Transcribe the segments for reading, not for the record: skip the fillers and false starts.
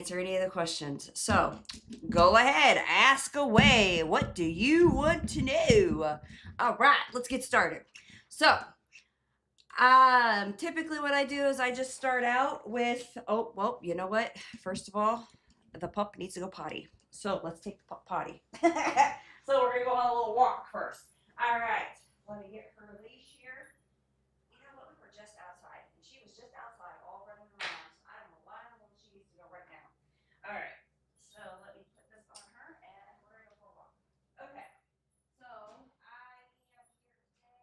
Answer any of the questions. So go ahead, ask away. What do you want to know? All right, let's get started. So, typically what I do is I just start out with, oh, well, you know what? First of all, the pup needs to go potty. So let's take the pup potty. So we're gonna go on a little walk first. All right, let me get her leash here. You know what? We were just outside, and she was just outside all running around. So I don't know why in the world she needs to go right now. All right. So let me put this on her, and we're gonna go for a walk. Okay. So I am here today.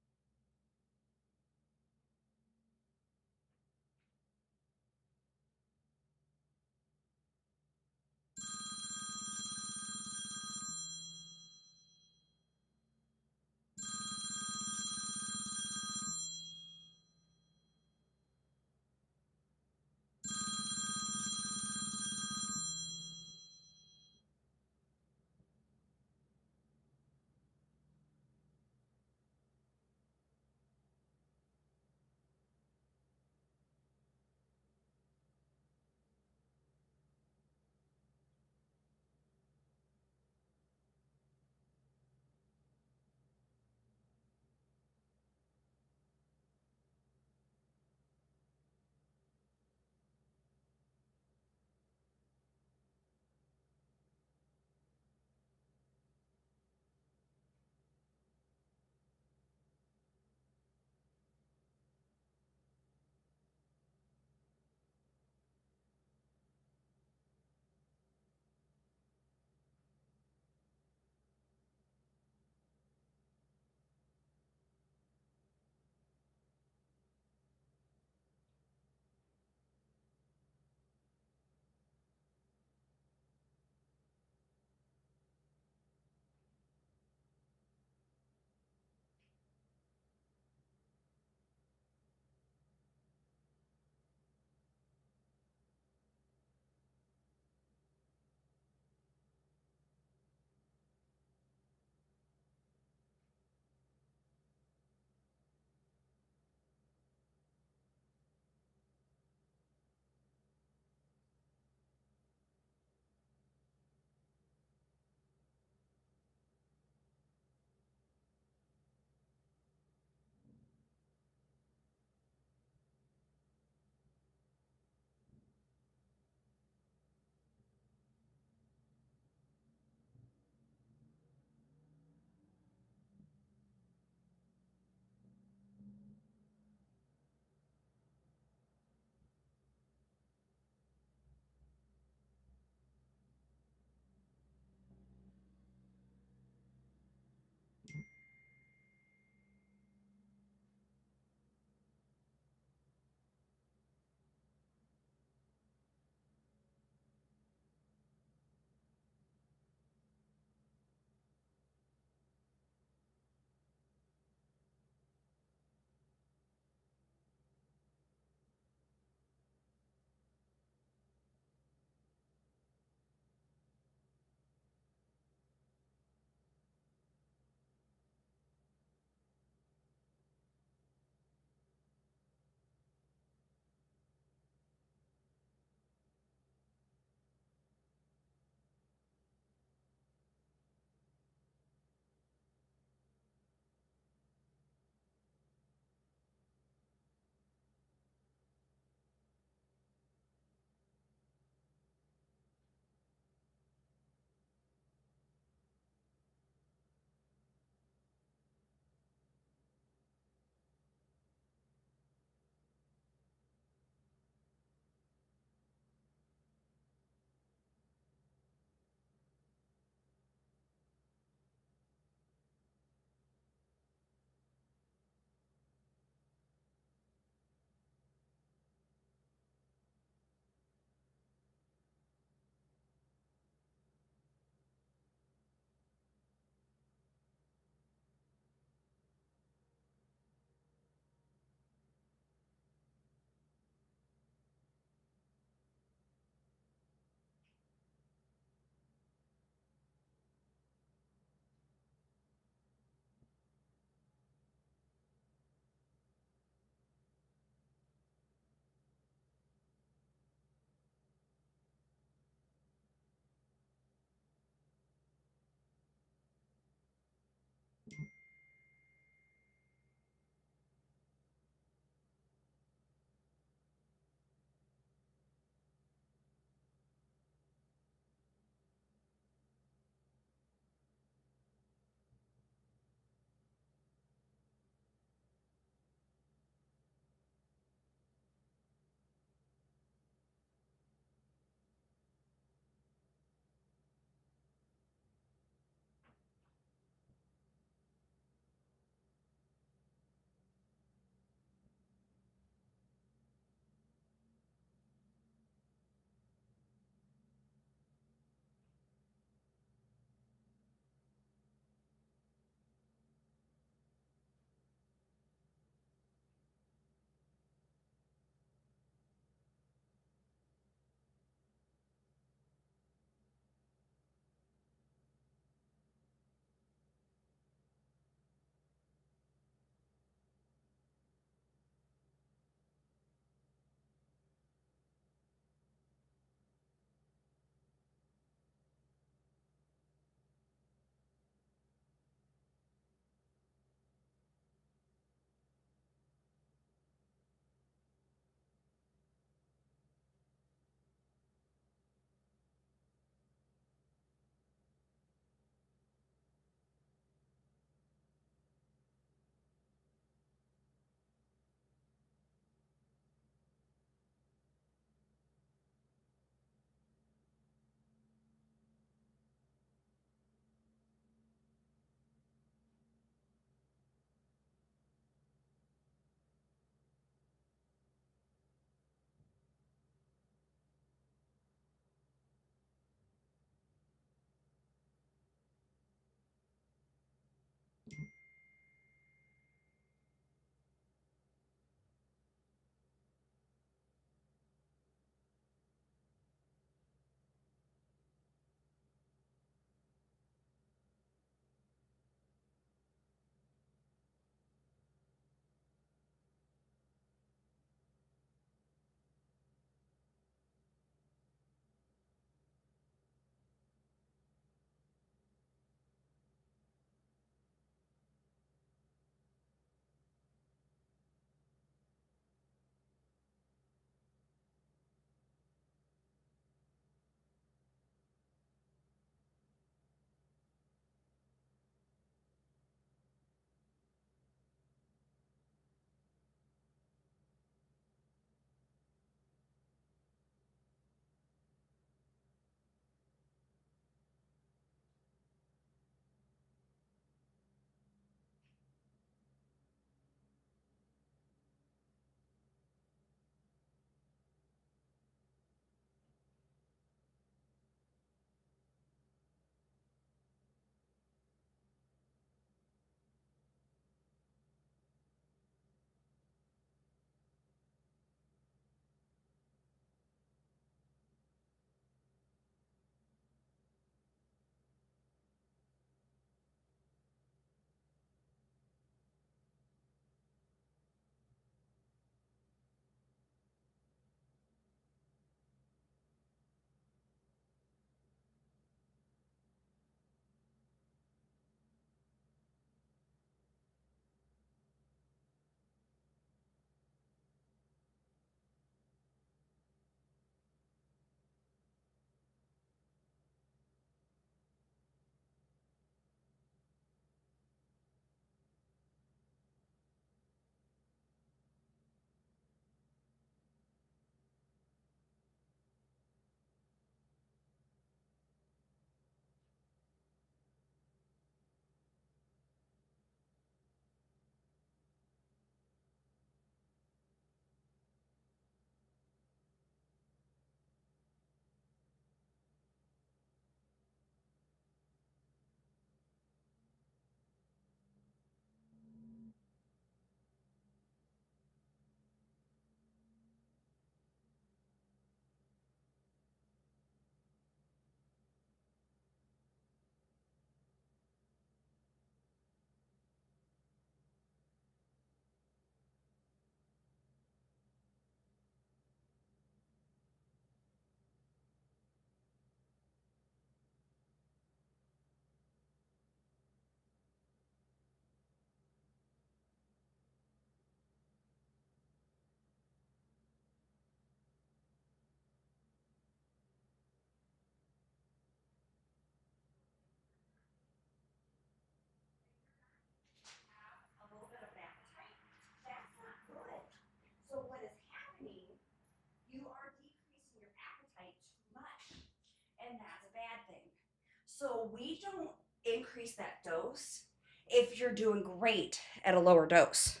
So we don't increase that dose if you're doing great at a lower dose.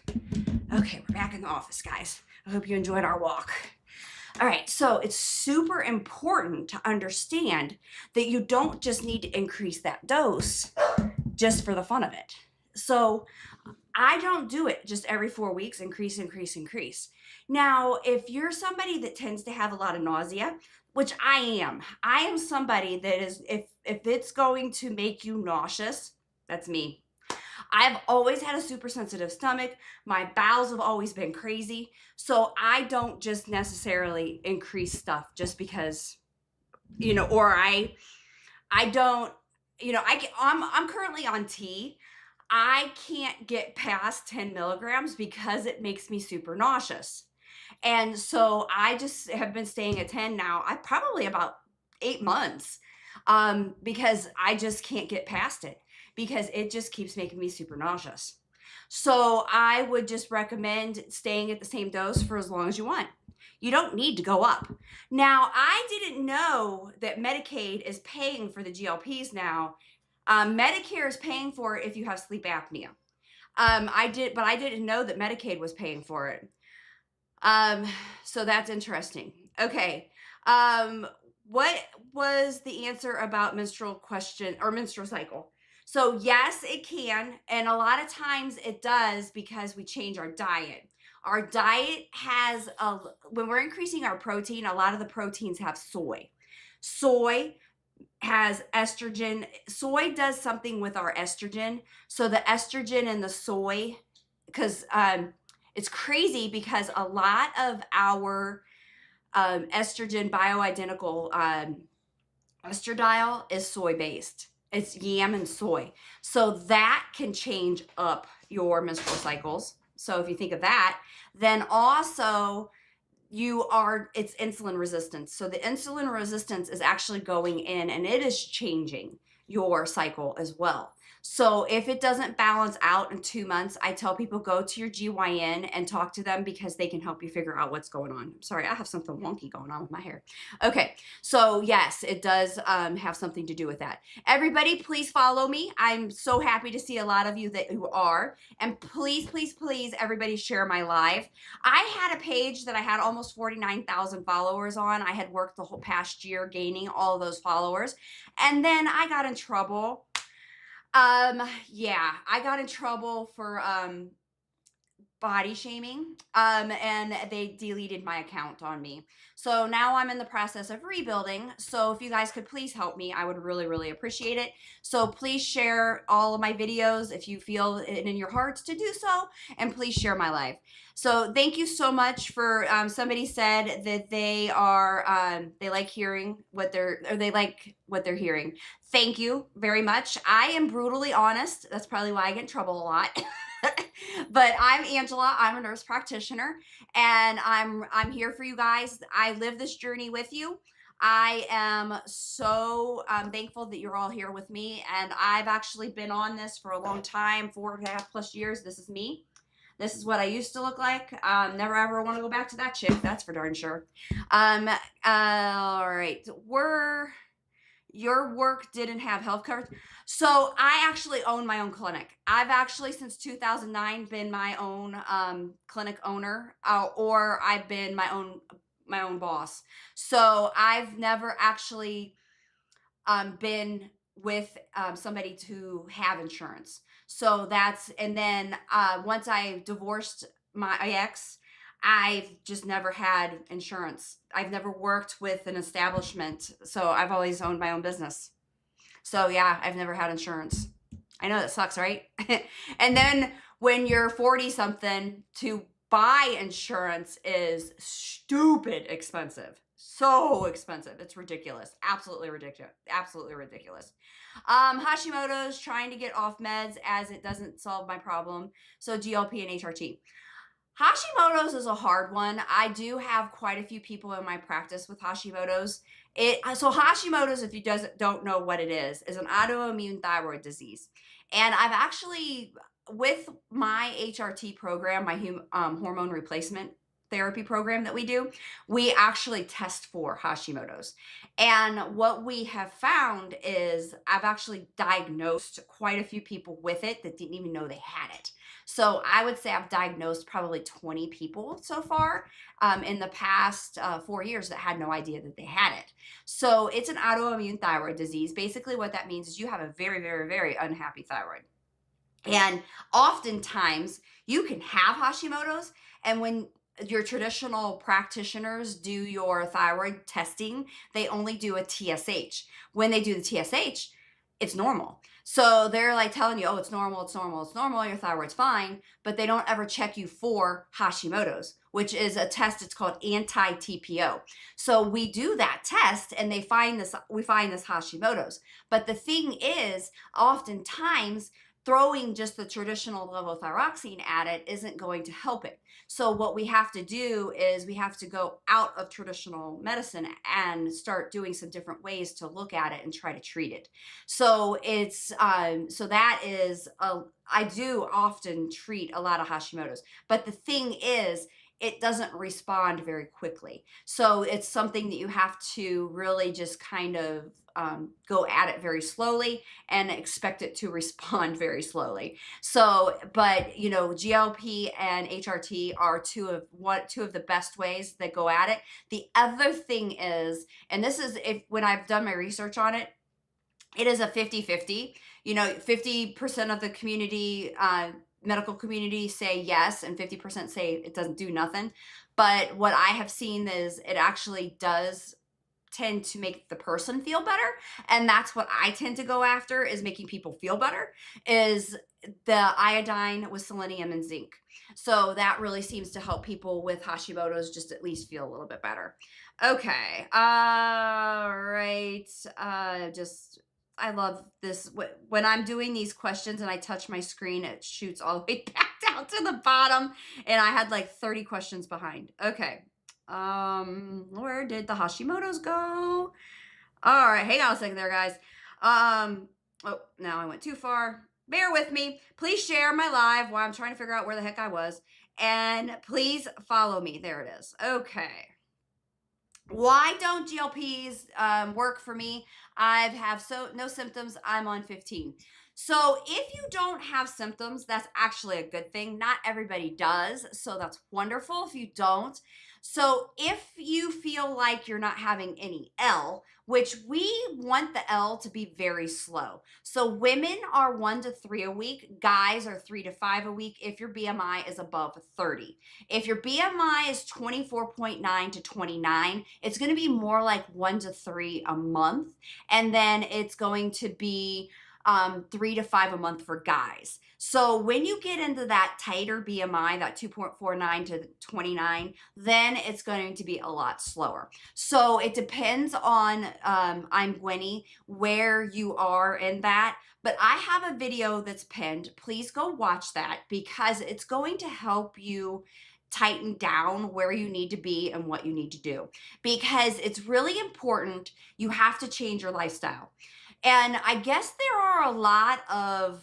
Okay, we're back in the office, guys. I hope you enjoyed our walk. All right, so it's super important to understand that you don't just need to increase that dose just for the fun of it. So I don't do it just every 4 weeks, increase, increase, increase. Now, if you're somebody that tends to have a lot of nausea, which I am somebody that is, if it's going to make you nauseous, that's me. I've always had a super sensitive stomach. My bowels have always been crazy. So I don't just necessarily increase stuff just because, or I don't, I'm currently on tea. I can't get past 10 milligrams because it makes me super nauseous. And so I just have been staying at 10 now. I probably about 8 months, because I just can't get past it because it just keeps making me super nauseous. So I would just recommend staying at the same dose for as long as you want. You don't need to go up. Now, I didn't know that Medicaid is paying for the GLPs now. Medicare is paying for it if you have sleep apnea. I didn't know that Medicaid was paying for it. So that's interesting. Okay. What was the answer about menstrual cycle? So yes, it can. And a lot of times it does because we change our diet. Our diet has, when we're increasing our protein, a lot of the proteins have soy. Soy has estrogen. Soy does something with our estrogen. So the estrogen in the soy, because it's crazy because a lot of our estrogen bioidentical estradiol is soy based. It's yam and soy. So that can change up your menstrual cycles. So if you think of that, then also it's insulin resistance. So the insulin resistance is actually going in and it is changing your cycle as well. So if it doesn't balance out in 2 months, I tell people go to your GYN and talk to them because they can help you figure out what's going on. Sorry, I have something wonky going on with my hair. Okay, so yes, it does have something to do with that. Everybody, please follow me. I'm so happy to see a lot of you who are. And please, please, please, everybody share my live. I had a page that I had almost 49,000 followers on. I had worked the whole past year gaining all of those followers. And then I got in trouble. I got in trouble for body shaming, and they deleted my account on me. So now I'm in the process of rebuilding. So if you guys could please help me, I would really, really appreciate it. So please share all of my videos if you feel it in your hearts to do so, and please share my live. So thank you so much for, somebody said that they like hearing they like what they're hearing. Thank you very much. I am brutally honest. That's probably why I get in trouble a lot. But I'm Angela. I'm a nurse practitioner, and I'm here for you guys. I live this journey with you. I am so thankful that you're all here with me, and I've actually been on this for a long time, 4.5+ years. This is me. This is what I used to look like. Never ever want to go back to that chick. That's for darn sure. All right. Your work didn't have health coverage. So I actually own my own clinic. I've actually since 2009 been my own clinic owner, or I've been my own boss. So I've never actually been with somebody to have insurance. So and then once I divorced my ex, I've just never had insurance. I've never worked with an establishment. So I've always owned my own business. So yeah, I've never had insurance. I know that sucks, right? And then when you're 40 something, to buy insurance is stupid expensive. So expensive. It's ridiculous. Absolutely ridiculous. Absolutely ridiculous. Hashimoto's trying to get off meds as it doesn't solve my problem. So GLP and HRT. Hashimoto's is a hard one. I do have quite a few people in my practice with Hashimoto's. So Hashimoto's, if you don't know what it is an autoimmune thyroid disease. And I've actually, with my HRT program, my hormone replacement therapy program that we do, we actually test for Hashimoto's. And what we have found is I've actually diagnosed quite a few people with it that didn't even know they had it. So I would say I've diagnosed probably 20 people so far in the past 4 years that had no idea that they had it. So it's an autoimmune thyroid disease. Basically, what that means is you have a very, very, very unhappy thyroid. And oftentimes you can have Hashimoto's, and when your traditional practitioners do your thyroid testing, they only do a TSH. When they do the TSH, it's normal. So they're like telling you, oh, it's normal, it's normal, it's normal, your thyroid's fine, but they don't ever check you for Hashimoto's, which is a test, it's called anti-TPO. So we do that test and we find this Hashimoto's. But the thing is, oftentimes throwing just the traditional levothyroxine at it isn't going to help it. So what we have to do is we have to go out of traditional medicine and start doing some different ways to look at it and try to treat it. So I do often treat a lot of Hashimoto's, but the thing is, it doesn't respond very quickly. So it's something that you have to really just kind of go at it very slowly and expect it to respond very slowly. So, but you know, GLP and HRT are two of the best ways that go at it. The other thing is, and this is if when I've done my research on it, it is a 50-50. You know, 50% of the community, medical community say yes, and 50% say it doesn't do nothing. But what I have seen is it actually does tend to make the person feel better, and that's what I tend to go after, is making people feel better, is the iodine with selenium and zinc. So that really seems to help people with Hashimoto's just at least feel a little bit better. Okay, all right, I love this. When I'm doing these questions and I touch my screen, it shoots all the way back down to the bottom, and I had like 30 questions behind. Okay. Where did the Hashimoto's go? All right, hang on a second there, guys. Oh, now I went too far. Bear with me. Please share my live while I'm trying to figure out where the heck I was. And please follow me. There it is. Okay. Why don't GLPs work for me? I have no symptoms. I'm on 15. So if you don't have symptoms, that's actually a good thing. Not everybody does, so that's wonderful if you don't. So if you feel like you're not having any L, which we want the L to be very slow. So women are 1 to 3 a week, guys are 3 to 5 a week if your BMI is above 30. If your BMI is 24.9 to 29, it's going to be more like 1 to 3 a month. And then it's going to be 3 to 5 a month for guys. So when you get into that tighter BMI, that 2.49 to 29, then it's going to be a lot slower. So it depends on, I'm Gwenny, where you are in that. But I have a video that's pinned. Please go watch that because it's going to help you tighten down where you need to be and what you need to do. Because it's really important. You have to change your lifestyle. And I guess there are a lot of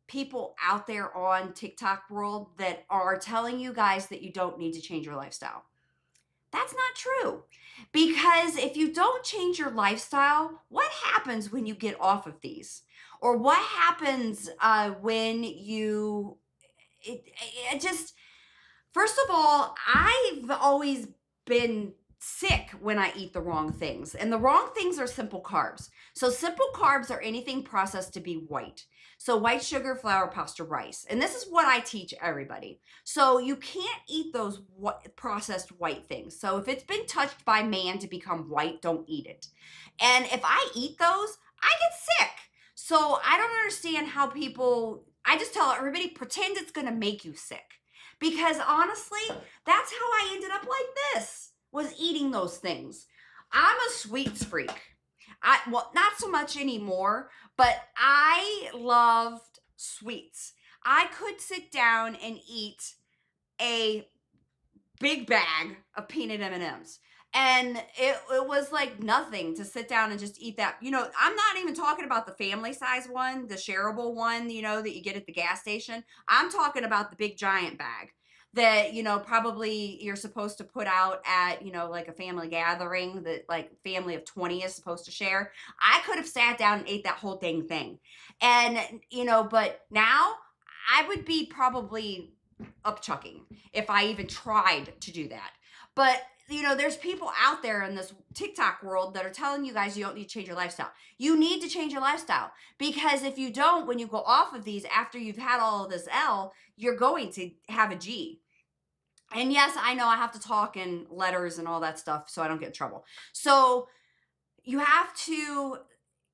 people out there on TikTok world that are telling you guys that you don't need to change your lifestyle. That's not true. Because if you don't change your lifestyle, what happens when you get off of these? Or what happens when you, it just, first of all, I've always been sick when I eat the wrong things. And the wrong things are simple carbs. So simple carbs are anything processed to be white. So white sugar, flour, pasta, rice. And this is what I teach everybody. So you can't eat those processed white things. So if it's been touched by man to become white, don't eat it. And if I eat those, I get sick. So I don't understand how I just tell everybody, pretend it's going to make you sick. Because honestly, that's how I ended up like this, was eating those things. I'm a sweets freak. Well, not so much anymore, but I loved sweets. I could sit down and eat a big bag of peanut M&Ms. And it was like nothing to sit down and just eat that. You know, I'm not even talking about the family size one, the shareable one, you know, that you get at the gas station. I'm talking about the big giant bag that, probably you're supposed to put out at, like a family gathering that like family of 20 is supposed to share. I could have sat down and ate that whole dang thing. And, but now I would be probably upchucking if I even tried to do that. But there's people out there in this TikTok world that are telling you guys you don't need to change your lifestyle. You need to change your lifestyle, because if you don't, when you go off of these after you've had all of this L, you're going to have a G. And yes, I know I have to talk in letters and all that stuff so I don't get in trouble. So you have to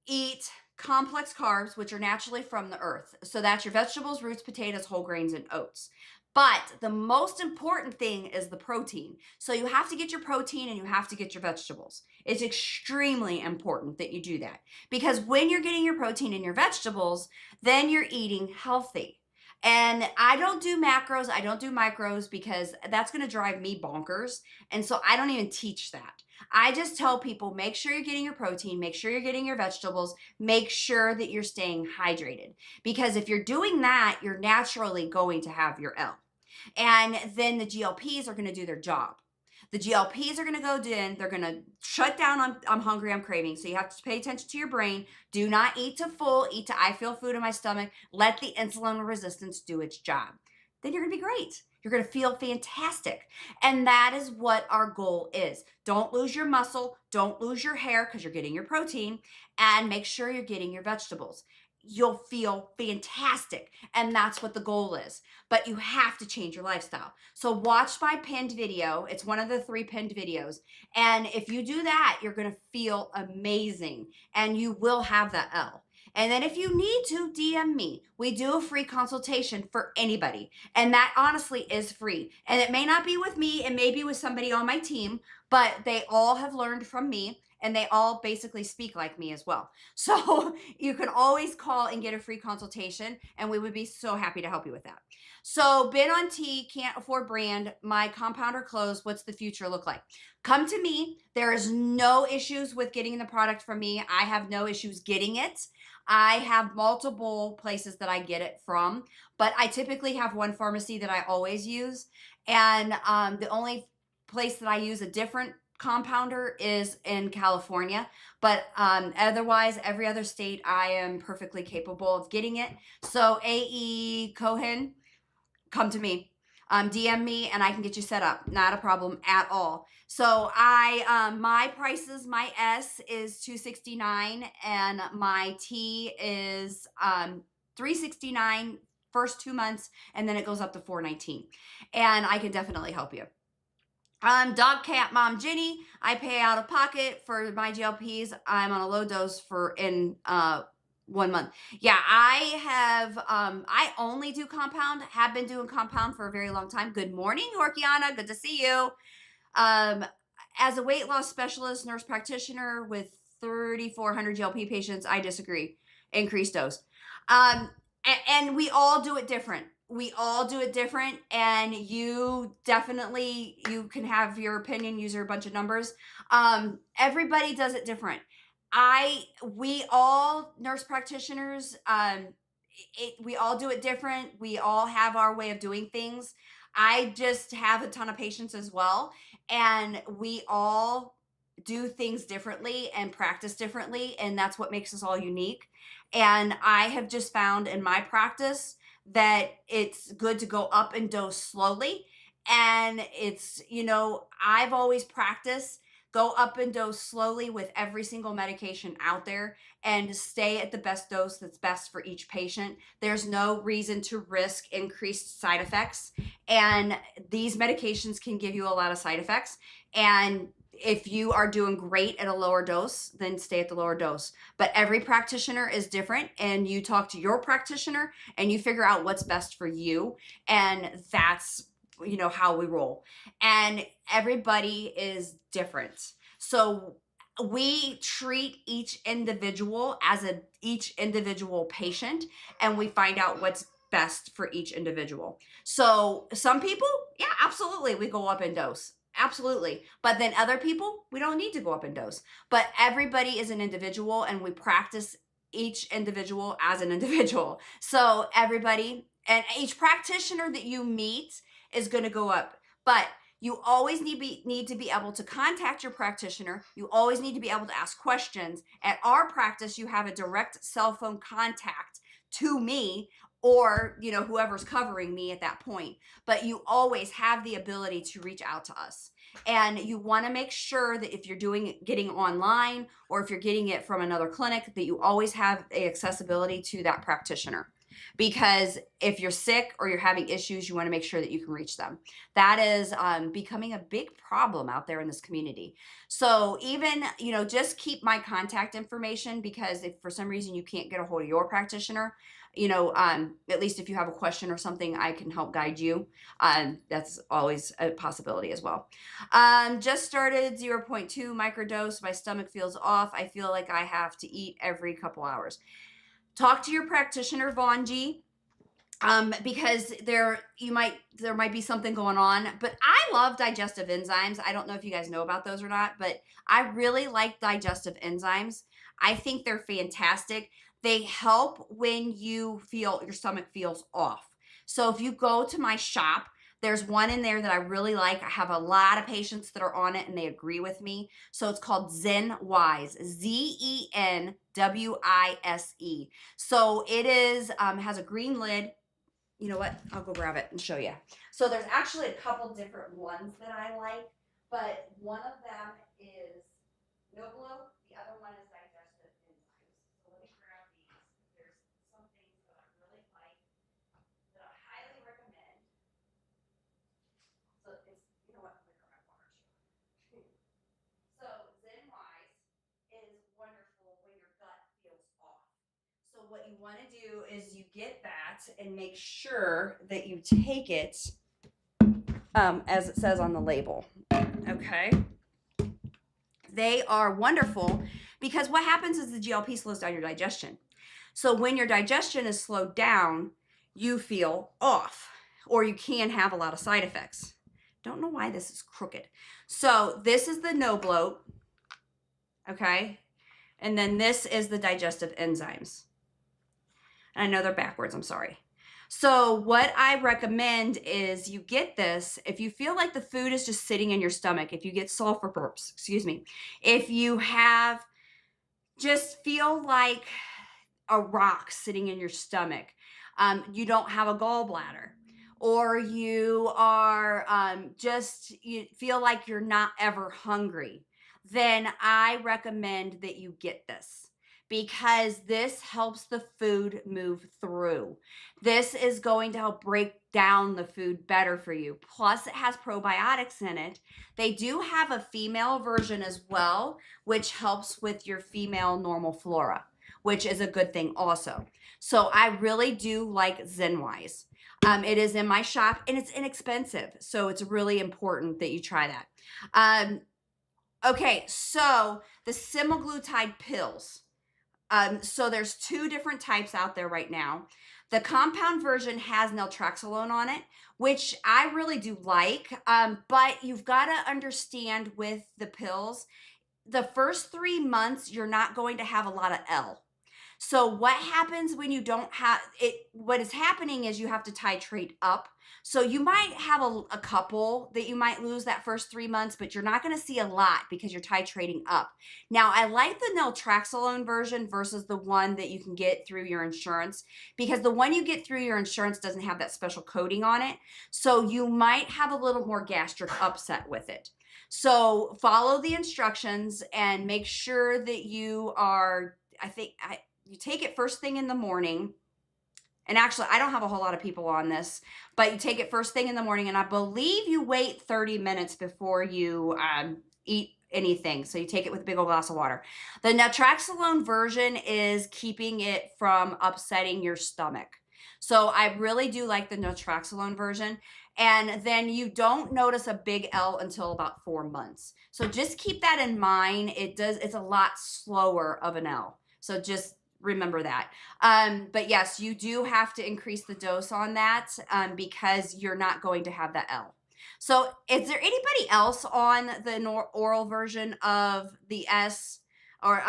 eat complex carbs, which are naturally from the earth. So that's your vegetables, roots, potatoes, whole grains, and oats. But the most important thing is the protein. So you have to get your protein and you have to get your vegetables. It's extremely important that you do that, because when you're getting your protein and your vegetables, then you're eating healthy. And I don't do macros, I don't do micros, because that's going to drive me bonkers. And so I don't even teach that. I just tell people, make sure you're getting your protein, make sure you're getting your vegetables, make sure that you're staying hydrated. Because if you're doing that, you're naturally going to have your L. And then the GLPs are going to do their job. The GLPs are going to go in, they're going to shut down I'm hungry, I'm craving. So you have to pay attention to your brain. Do not eat to full, eat to I feel food in my stomach. Let the insulin resistance do its job. Then you're going to be great. You're going to feel fantastic. And that is what our goal is. Don't lose your muscle. Don't lose your hair, because you're getting your protein, and make sure you're getting your vegetables. You'll feel fantastic. And that's what the goal is. But you have to change your lifestyle. So watch my pinned video. It's one of the 3 pinned videos. And if you do that, you're going to feel amazing, and you will have that L. And then if you need to, DM me. We do a free consultation for anybody. And that honestly is free. And it may not be with me, it may be with somebody on my team, but they all have learned from me, and they all basically speak like me as well. So you can always call and get a free consultation, and we would be so happy to help you with that. So been on T, can't afford brand, my compounder closed, what's the future look like? Come to me. There is no issues with getting the product from me. I have no issues getting it. I have multiple places that I get it from, but I typically have one pharmacy that I always use. And the only place that I use a different compounder is in California. But otherwise, every other state, I am perfectly capable of getting it. So AE Cohen, come to me. DM me and I can get you set up. Not a problem at all. So my prices, my S is $269 and my T is $369 first 2 months, and then it goes up to $419. And I can definitely help you. Dog cat mom Jenny, I pay out of pocket for my GLPs. I'm on a low dose for 1 month. Yeah, I have, I only do compound, have been doing compound for a very long time. Good morning, Orkiana. Good to see you. As a weight loss specialist, nurse practitioner with 3,400 GLP patients, I disagree. Increased dose. And we all do it different. We all do it different, and you definitely, you can have your opinion, use a bunch of numbers. Everybody does it different. We all nurse practitioners, we all do it different. We all have our way of doing things. I just have a ton of patients as well, and we all do things differently and practice differently, and that's what makes us all unique. And I have just found in my practice that it's good to go up and dose slowly. And it's, I've always practiced go up and dose slowly with every single medication out there, and stay at the best dose that's best for each patient. There's no reason to risk increased side effects. And these medications can give you a lot of side effects. And if you are doing great at a lower dose, then stay at the lower dose. But every practitioner is different, and you talk to your practitioner and you figure out what's best for you. And that's, how we roll. And everybody is different. So we treat each individual as each individual patient, and we find out what's best for each individual. So some people, yeah, absolutely, we go up in dose. Absolutely. But then other people, we don't need to go up in dose. But everybody is an individual, and we practice each individual as an individual. So everybody, and each practitioner that you meet is going to go up. But you always need to be able to contact your practitioner. You always need to be able to ask questions. At our practice, you have a direct cell phone contact to me, or whoever's covering me at that point. But you always have the ability to reach out to us. And you want to make sure that if you're getting online, or if you're getting it from another clinic, that you always have accessibility to that practitioner. Because if you're sick or you're having issues, you want to make sure that you can reach them. That is becoming a big problem out there in this community. So even, just keep my contact information, because if for some reason you can't get a hold of your practitioner, at least if you have a question or something, I can help guide you. That's always a possibility as well. Just started 0.2 microdose. My stomach feels off. I feel like I have to eat every couple hours. Talk to your practitioner, Vaughn G, because there might be something going on. But I love digestive enzymes. I don't know if you guys know about those or not, but I really like digestive enzymes. I think they're fantastic. They help when you feel your stomach feels off. So if you go to my shop, there's one in there that I really like. I have a lot of patients that are on it and they agree with me. So it's called Zenwise, Zenwise. So it is, has a green lid. You know what? I'll go grab it and show you. So there's actually a couple different ones that I like, but one of them is Noblo. The other one is Digestive Enzymes. So let me grab these. There's some things that I really like that I highly recommend. So it's, you know what? Let me grab my water too. So Zenwise is wonderful when your gut feels off. So what you want to do is you get that and make sure that you take it as it says on the label. Okay. They are wonderful because what happens is the GLP slows down your digestion. So when your digestion is slowed down, you feel off, or you can have a lot of side effects. Don't know why this is crooked. So this is the no bloat. Okay. And then this is the digestive enzymes. I know they're backwards, I'm sorry. So what I recommend is you get this if you feel like the food is just sitting in your stomach, if you get sulfur burps, if you just feel like a rock sitting in your stomach, you don't have a gallbladder, or you are you feel like you're not ever hungry, then I recommend that you get this, because this helps the food move through. This is going to help break down the food better for you. Plus, it has probiotics in it. They do have a female version as well, which helps with your female normal flora, which is a good thing also. So I really do like Zenwise. It is in my shop and it's inexpensive. So it's really important that you try that. Okay, so the semaglutide pills. So there's two different types out there right now. The compound version has naltrexone on it, which I really do like. But you've got to understand with the pills, the first 3 months, you're not going to have a lot of L. So what happens when you don't have it? What is happening is you have to titrate up. So you might have a couple that you might lose that first 3 months, but you're not going to see a lot because you're titrating up. Now, I like the naltrexone version versus the one that you can get through your insurance, because the one you get through your insurance doesn't have that special coating on it. So you might have a little more gastric upset with it. So follow the instructions and make sure that you are, you take it first thing in the morning. And actually, I don't have a whole lot of people on this, but you take it first thing in the morning, and I believe you wait 30 minutes before you eat anything. So you take it with a big old glass of water. The naltrexone version is keeping it from upsetting your stomach. So I really do like the naltrexone version. And then you don't notice a big L until about 4 months. So just keep that in mind. It's a lot slower of an L. So just remember that. But yes, you do have to increase the dose on that because you're not going to have that L. So is there anybody else on the oral version of the S or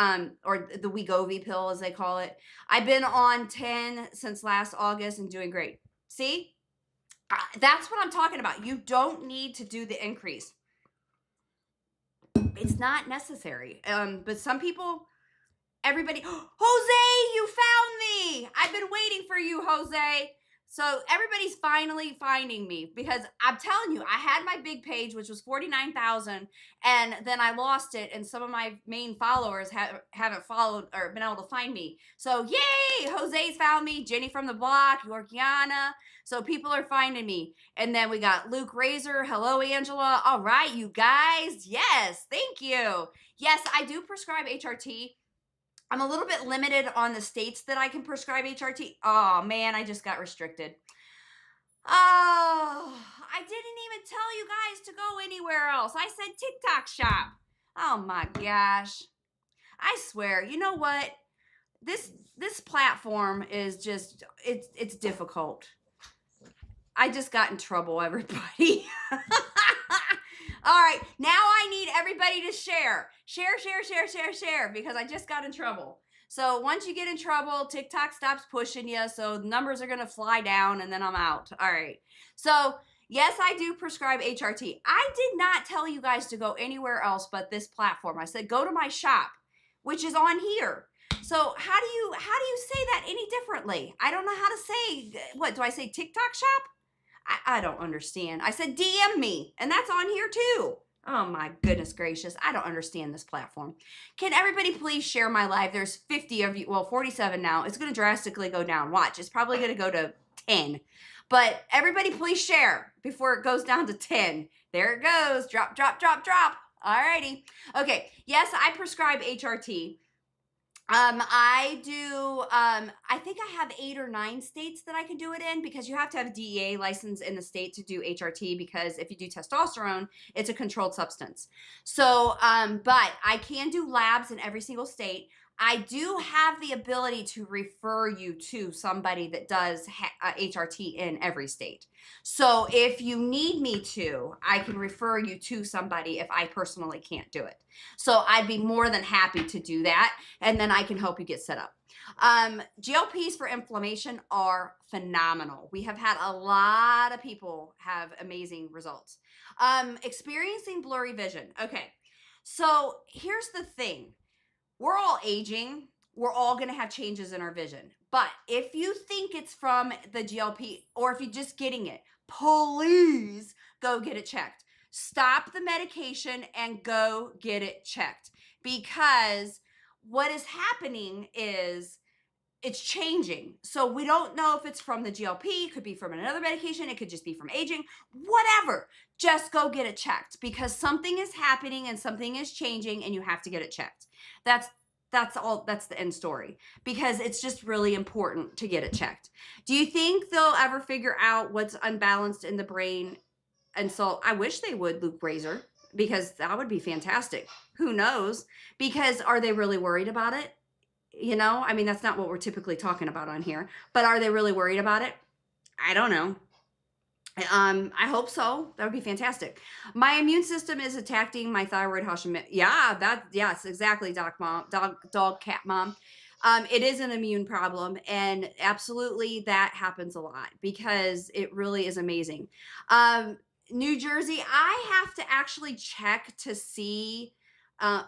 the Wegovy pill, as they call it? I've been on 10 since last August and doing great. See? That's what I'm talking about. You don't need to do the increase. It's not necessary. But some people, everybody, Jose, you found me. I've been waiting for you, Jose. So everybody's finally finding me because I'm telling you, I had my big page, which was 49,000, and then I lost it, and some of my main followers haven't followed or been able to find me. So yay, Jose's found me, Jenny from the block, Yorkiana. So people are finding me. And then we got Luke Razor. Hello, Angela. All right, you guys. Yes, thank you. Yes, I do prescribe HRT. I'm a little bit limited on the states that I can prescribe HRT. Oh man, I just got restricted. Oh, I didn't even tell you guys to go anywhere else. I said TikTok shop. Oh my gosh. I swear, you know what? This platform is just it's difficult. I just got in trouble, everybody. All right, now I need everybody to share. Share, because I just got in trouble. So once you get in trouble, TikTok stops pushing you, so the numbers are going to fly down, and then I'm out. All right. So yes, I do prescribe HRT. I did not tell you guys to go anywhere else but this platform. I said go to my shop, which is on here. So how do you say that any differently? I don't know how to say. What do I say? TikTok shop? I don't understand. I said DM me, and that's on here too. Oh my goodness gracious. I don't understand this platform. Can everybody please share my live? There's 50 of you, well, 47 now. It's going to drastically go down. Watch, it's probably going to go to 10. But everybody please share before it goes down to 10. There it goes. Drop. All righty. Okay. Yes, I prescribe HRT. I do, I think I have 8 or 9 states that I can do it in because you have to have a DEA license in the state to do HRT because if you do testosterone, it's a controlled substance. So, but I can do labs in every single state. I do have the ability to refer you to somebody that does HRT in every state. So if you need me to, I can refer you to somebody if I personally can't do it. So I'd be more than happy to do that, and then I can help you get set up. GLPs for inflammation are phenomenal. We have had a lot of people have amazing results. Experiencing blurry vision. Okay, so here's the thing. We're all aging. We're all going to have changes in our vision. But if you think it's from the GLP or if you're just getting it, please go get it checked. Stop the medication and go get it checked. Because what is happening is it's changing. So we don't know if it's from the GLP, it could be from another medication, it could just be from aging, whatever. Just go get it checked because something is happening and something is changing and you have to get it checked. That's all. That's the end story because it's just really important to get it checked. Do you think they'll ever figure out what's unbalanced in the brain? And so I wish they would, Luke Razor, because that would be fantastic. Who knows? Because are they really worried about it? You know, I mean, that's not what we're typically talking about on here, but are they really worried about it? I don't know. I hope so. That would be fantastic. My immune system is attacking my thyroid Hashimoto. Yeah, yes, exactly, doc mom, dog, cat mom. It is an immune problem, and absolutely that happens a lot because it really is amazing. New Jersey, I have to actually check to see. I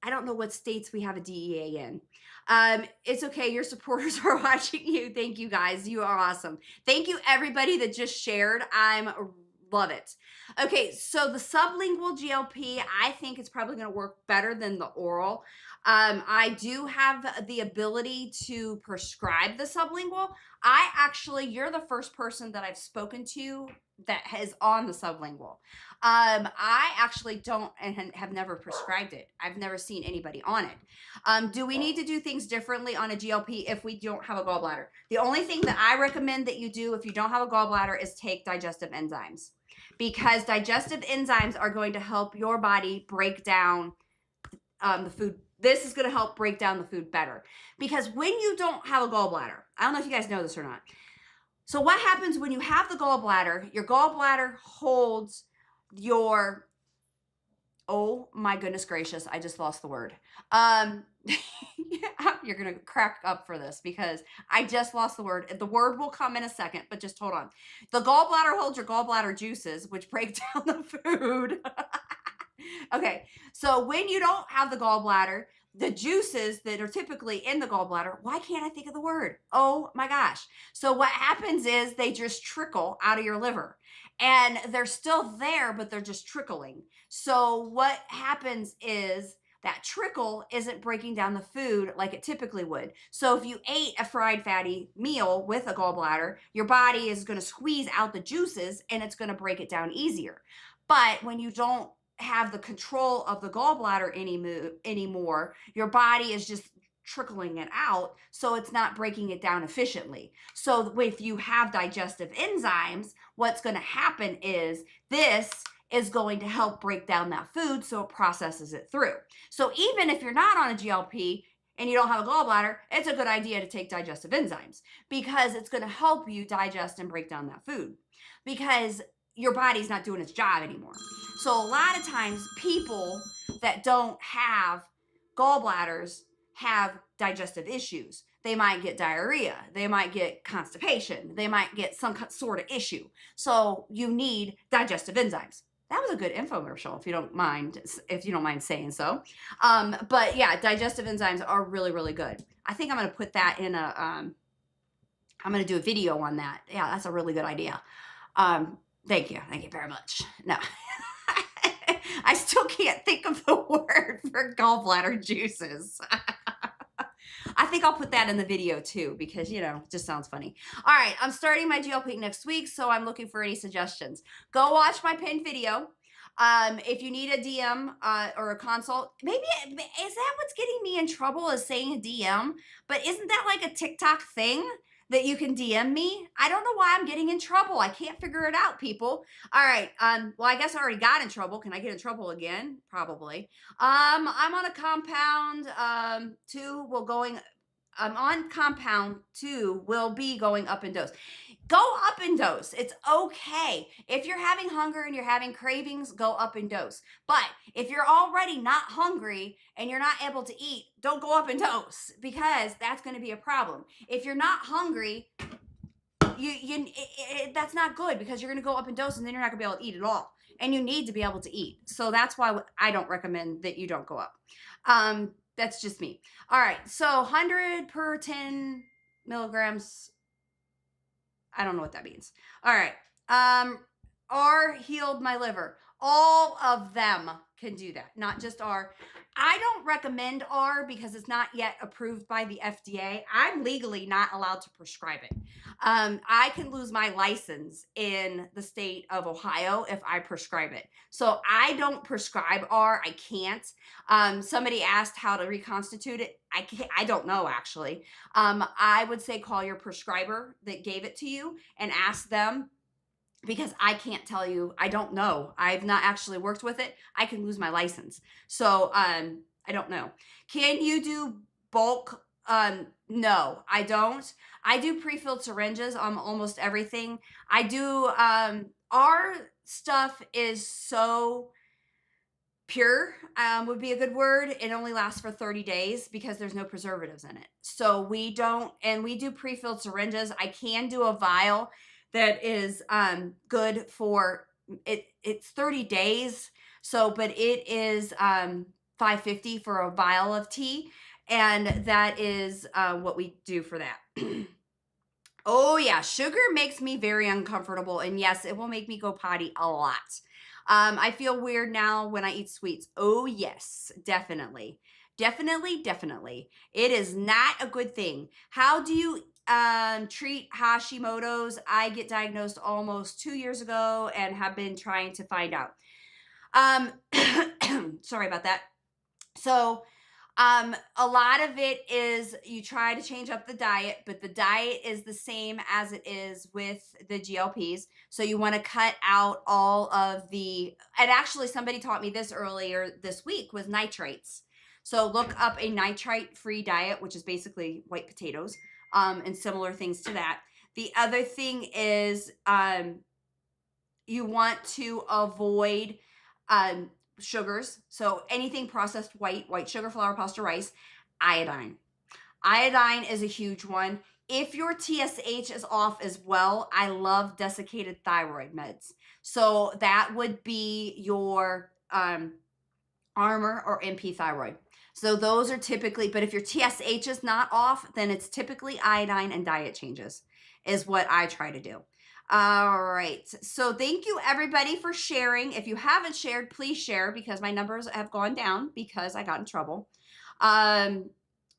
don't know what states we have a DEA in. It's okay. Your supporters are watching you. Thank you guys. You are awesome. Thank you everybody that just shared. Love it. Okay. So the sublingual GLP, I think it's probably going to work better than the oral. I do have the ability to prescribe the sublingual. You're the first person that I've spoken to that is on the sublingual. I actually don't and have never prescribed it. I've never seen anybody on it. Do we need to do things differently on a GLP if we don't have a gallbladder? The only thing that I recommend that you do if you don't have a gallbladder is take digestive enzymes because digestive enzymes are going to help your body break down the food. This is going to help break down the food better because when you don't have a gallbladder, I don't know if you guys know this or not. So what happens when you have the gallbladder? Your gallbladder holds your Oh my goodness gracious, I just lost the word. You're going to crack up for this because I just lost the word. The word will come in a second, but just hold on. The gallbladder holds your gallbladder juices, which break down the food. Okay, so when you don't have the gallbladder, the juices that are typically in the gallbladder, why can't I think of the word? Oh my gosh. So what happens is they just trickle out of your liver and they're still there, but they're just trickling. So what happens is that trickle isn't breaking down the food like it typically would. So if you ate a fried fatty meal with a gallbladder, your body is going to squeeze out the juices and it's going to break it down easier. But when you don't have the control of the gallbladder anymore, your body is just trickling it out, so it's not breaking it down efficiently. So if you have digestive enzymes, what's going to happen is this is going to help break down that food so it processes it through. So even if you're not on a GLP and you don't have a gallbladder, it's a good idea to take digestive enzymes because it's going to help you digest and break down that food because your body's not doing its job anymore. So a lot of times people that don't have gallbladders have digestive issues. They might get diarrhea. They might get constipation. They might get some sort of issue. So you need digestive enzymes. That was a good infomercial, if you don't mind saying so. But yeah, digestive enzymes are really, really good. I think I'm going to put that in I'm going to do a video on that. Yeah, that's a really good idea. Thank you very much. No. I still can't think of the word for gallbladder juices. I think I'll put that in the video too because, it just sounds funny. All right, I'm starting my GLP next week, so I'm looking for any suggestions. Go watch my pinned video. If you need a DM or a consult, maybe is that what's getting me in trouble is saying a DM? But isn't that like a TikTok thing? That you can DM me. I don't know why I'm getting in trouble. I can't figure it out, people. All right. Well, I guess I already got in trouble. Can I get in trouble again? Probably. I'm on a compound 2. I'm on compound 2. Will be going up in dose. Go up in dose. It's okay. If you're having hunger and you're having cravings, go up in dose. But if you're already not hungry and you're not able to eat, don't go up in dose because that's going to be a problem. If you're not hungry, that's not good because you're going to go up in dose and then you're not going to be able to eat at all. And you need to be able to eat. So that's why I don't recommend that you don't go up. That's just me. All right. So 100 per 10 milligrams. I don't know what that means. All right. R healed my liver. All of them can do that, not just R. I don't recommend R because it's not yet approved by the FDA. I'm legally not allowed to prescribe it. I can lose my license in the state of Ohio if I prescribe it. So I don't prescribe R. I can't. Somebody asked how to reconstitute it. I don't know actually. I would say call your prescriber that gave it to you and ask them because I can't tell you. I don't know. I've not actually worked with it. I can lose my license. So I don't know. Can you do bulk? No, I don't. I do pre-filled syringes on almost everything. I do. Our stuff is so pure, would be a good word. It only lasts for 30 days because there's no preservatives in it. So we don't, and we do pre-filled syringes. I can do a vial that is good for it. It's 30 days. So, but it is $5.50 for a vial of tea. And that is what we do for that. Oh yeah, sugar makes me very uncomfortable. And yes, it will make me go potty a lot. I feel weird now when I eat sweets. Oh yes, definitely. Definitely. It is not a good thing. How do you treat Hashimoto's? I get diagnosed almost 2 years ago and have been trying to find out. Sorry about that. So a lot of it is you try to change up the diet, but the diet is the same as it is with the GLPs. So you want to cut out all of and actually somebody taught me this earlier this week was nitrates. So look up a nitrite-free diet, which is basically white potatoes, and similar things to that. The other thing is you want to avoid sugars. So anything processed white sugar, flour, pasta, rice, iodine. Iodine is a huge one. If your TSH is off as well, I love desiccated thyroid meds. So that would be your Armor or MP thyroid. So those are typically, but if your TSH is not off, then it's typically iodine and diet changes is what I try to do. All right. So thank you everybody for sharing. If you haven't shared, please share because my numbers have gone down because I got in trouble.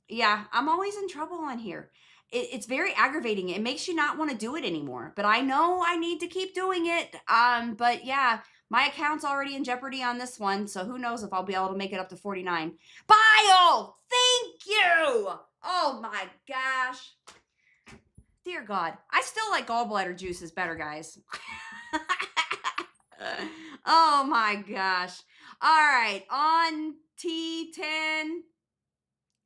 Yeah, I'm always in trouble on here. It's very aggravating. It makes you not want to do it anymore. But I know I need to keep doing it. But yeah, my account's already in jeopardy on this one, so who knows if I'll be able to make it up to 49. Bile! Thank you! Oh my gosh. Dear God. I still like gallbladder juices better, guys. Oh my gosh. All right, on T10.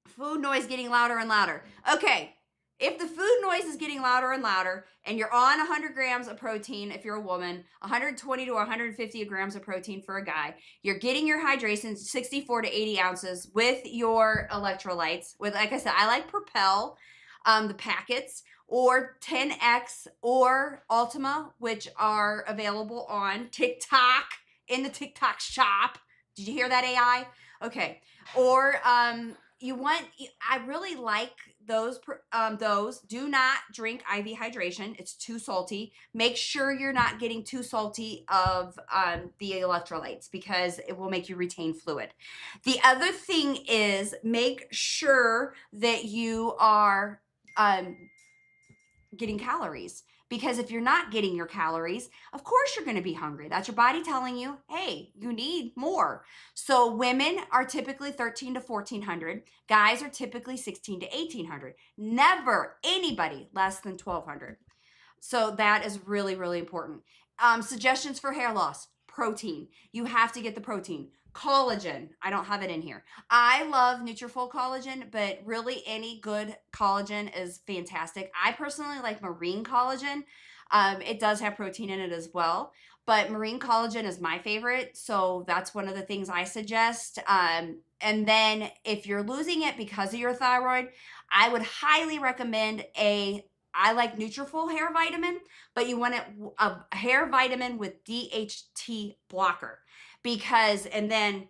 Food noise getting louder and louder. Okay, if the food noise is getting louder and louder and you're on 100 grams of protein, if you're a woman, 120 to 150 grams of protein for a guy, you're getting your hydration 64 to 80 ounces with your electrolytes. With, like I said, I like Propel, the packets, or 10X or Ultima, which are available on TikTok, in the TikTok shop. Did you hear that, AI? Okay. Or I really like those. Do not drink IV hydration. It's too salty. Make sure you're not getting too salty of the electrolytes because it will make you retain fluid. The other thing is make sure that you are getting calories. Because if you're not getting your calories, of course you're going to be hungry. That's your body telling you, hey, you need more. So women are typically 13 to 1400. Guys are typically 16 to 1800. Never anybody less than 1200. So that is really, really important. Suggestions for hair loss: protein. You have to get the protein. Collagen. I don't have it in here. I love Nutrafol collagen, but really any good collagen is fantastic. I personally like marine collagen. It does have protein in it as well, but marine collagen is my favorite. So that's one of the things I suggest. And then if you're losing it because of your thyroid, I would highly recommend I like Nutrafol hair vitamin, but you want a hair vitamin with DHT blocker. Because, and then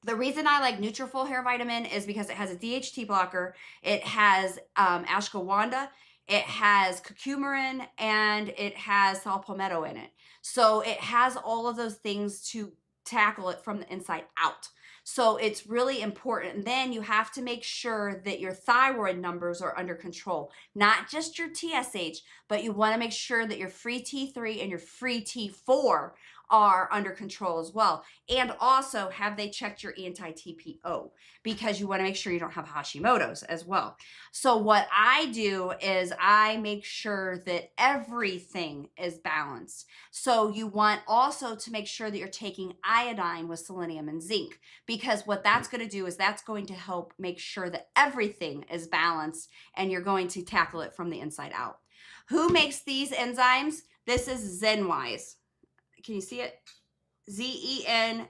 the reason I like Nutrafol hair vitamin is because it has a DHT blocker, it has ashwagandha, it has curcumin, and it has saw palmetto in it. So it has all of those things to tackle it from the inside out. So it's really important. And then you have to make sure that your thyroid numbers are under control, not just your TSH, but you want to make sure that your free T3 and your free T4 are under control as well. And also, have they checked your anti-TPO? Because you want to make sure you don't have Hashimoto's as well. So what I do is I make sure that everything is balanced. So you want also to make sure that you're taking iodine with selenium and zinc, because what that's going to do is that's going to help make sure that everything is balanced and you're going to tackle it from the inside out. Who makes these enzymes? This is Zenwise. Can you see it? Zenwise.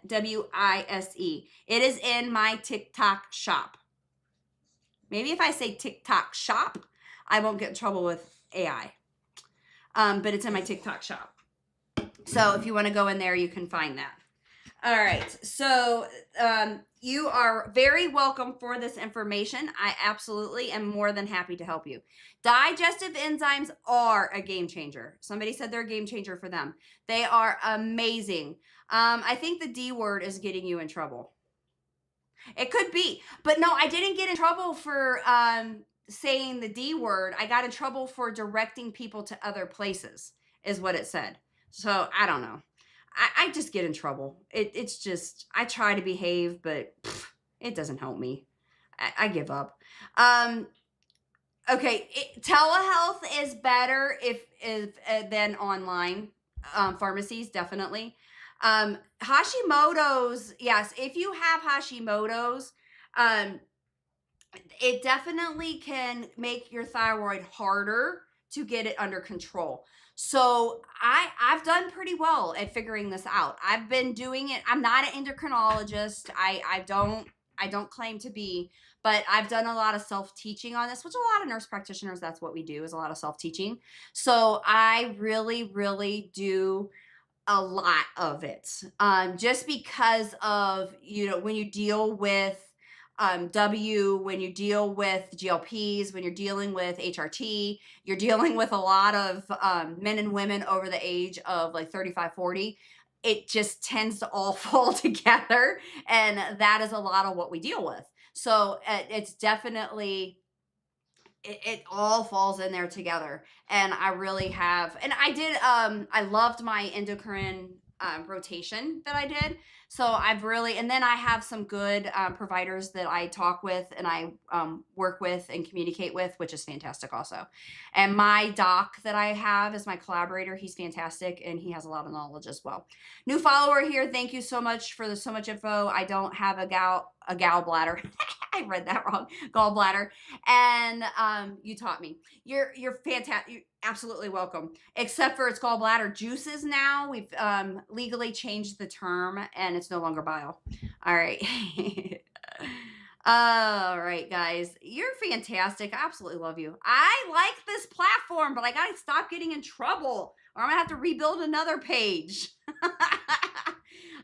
It is in my TikTok shop. Maybe if I say TikTok shop, I won't get in trouble with AI. But it's in my TikTok shop. So if you want to go in there, you can find that. All right. So you are very welcome for this information. I absolutely am more than happy to help you. Digestive enzymes are a game changer. Somebody said they're a game changer for them. They are amazing. I think the D word is getting you in trouble. It could be. But no, I didn't get in trouble for saying the D word. I got in trouble for directing people to other places, is what it said. So I don't know. I just get in trouble. It's just, I try to behave, but it doesn't help me. I give up. Okay, telehealth is better if than online pharmacies, definitely. Hashimoto's, yes, if you have Hashimoto's, it definitely can make your thyroid harder to get it under control. So I've done pretty well at figuring this out. I've been doing it. I'm not an endocrinologist. I don't claim to be, but I've done a lot of self-teaching on this, which a lot of nurse practitioners, that's what we do, is a lot of self-teaching. So I really, really do a lot of it, just because of, you know, when you deal with when you deal with GLPs, when you're dealing with HRT, you're dealing with a lot of men and women over the age of like 35, 40. It just tends to all fall together. And that is a lot of what we deal with. So it's definitely, it all falls in there together. And I really have, and I loved my endocrine rotation that I did. So I've really, and then I have some good providers that I talk with and I work with and communicate with, which is fantastic also. And my doc that I have is my collaborator. He's fantastic and he has a lot of knowledge as well. New follower here. Thank you so much for so much info. I don't have a gallbladder. I read that wrong. Gallbladder. And you taught me. You're fantastic. You're absolutely welcome. Except for it's gallbladder juices now. We've legally changed the term, and it's no longer bile. All right. All right, guys. You're fantastic. I absolutely love you. I like this platform, but I gotta stop getting in trouble, or I'm gonna have to rebuild another page. All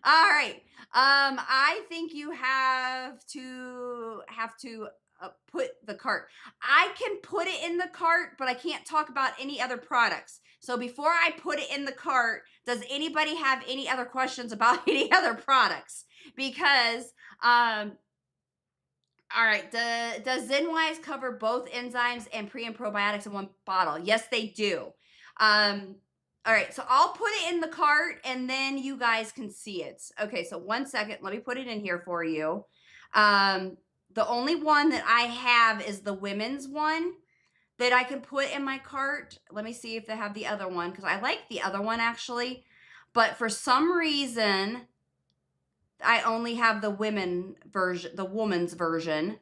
right. I think you have to put the cart. I can put it in the cart, but I can't talk about any other products. So before I put it in the cart, does anybody have any other questions about any other products? Because all right, does Zenwise cover both enzymes and pre and probiotics in one bottle? Yes, they do. All right, so I'll put it in the cart and then you guys can see it. Okay, so 1 second. Let me put it in here for you. The only one that I have is the women's one that I can put in my cart. Let me see if they have the other one because I like the other one actually. But for some reason, I only have the women's version.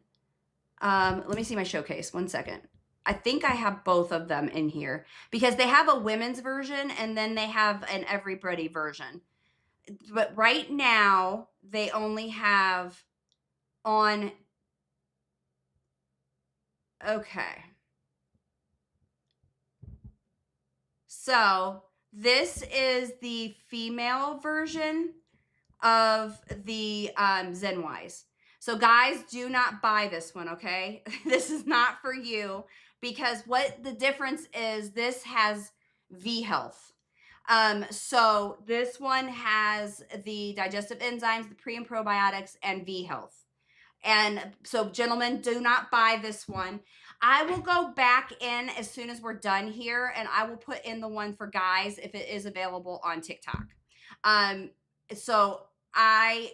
Let me see my showcase. 1 second. I think I have both of them in here because they have a women's version and then they have an everybody version. But right now they only have on. Okay. So this is the female version of the Zenwise. So guys, do not buy this one, okay? This is not for you because what the difference is, this has V Health. So this one has the digestive enzymes, the pre and probiotics, and V Health. And so gentlemen, do not buy this one. I will go back in as soon as we're done here and I will put in the one for guys if it is available on TikTok. So I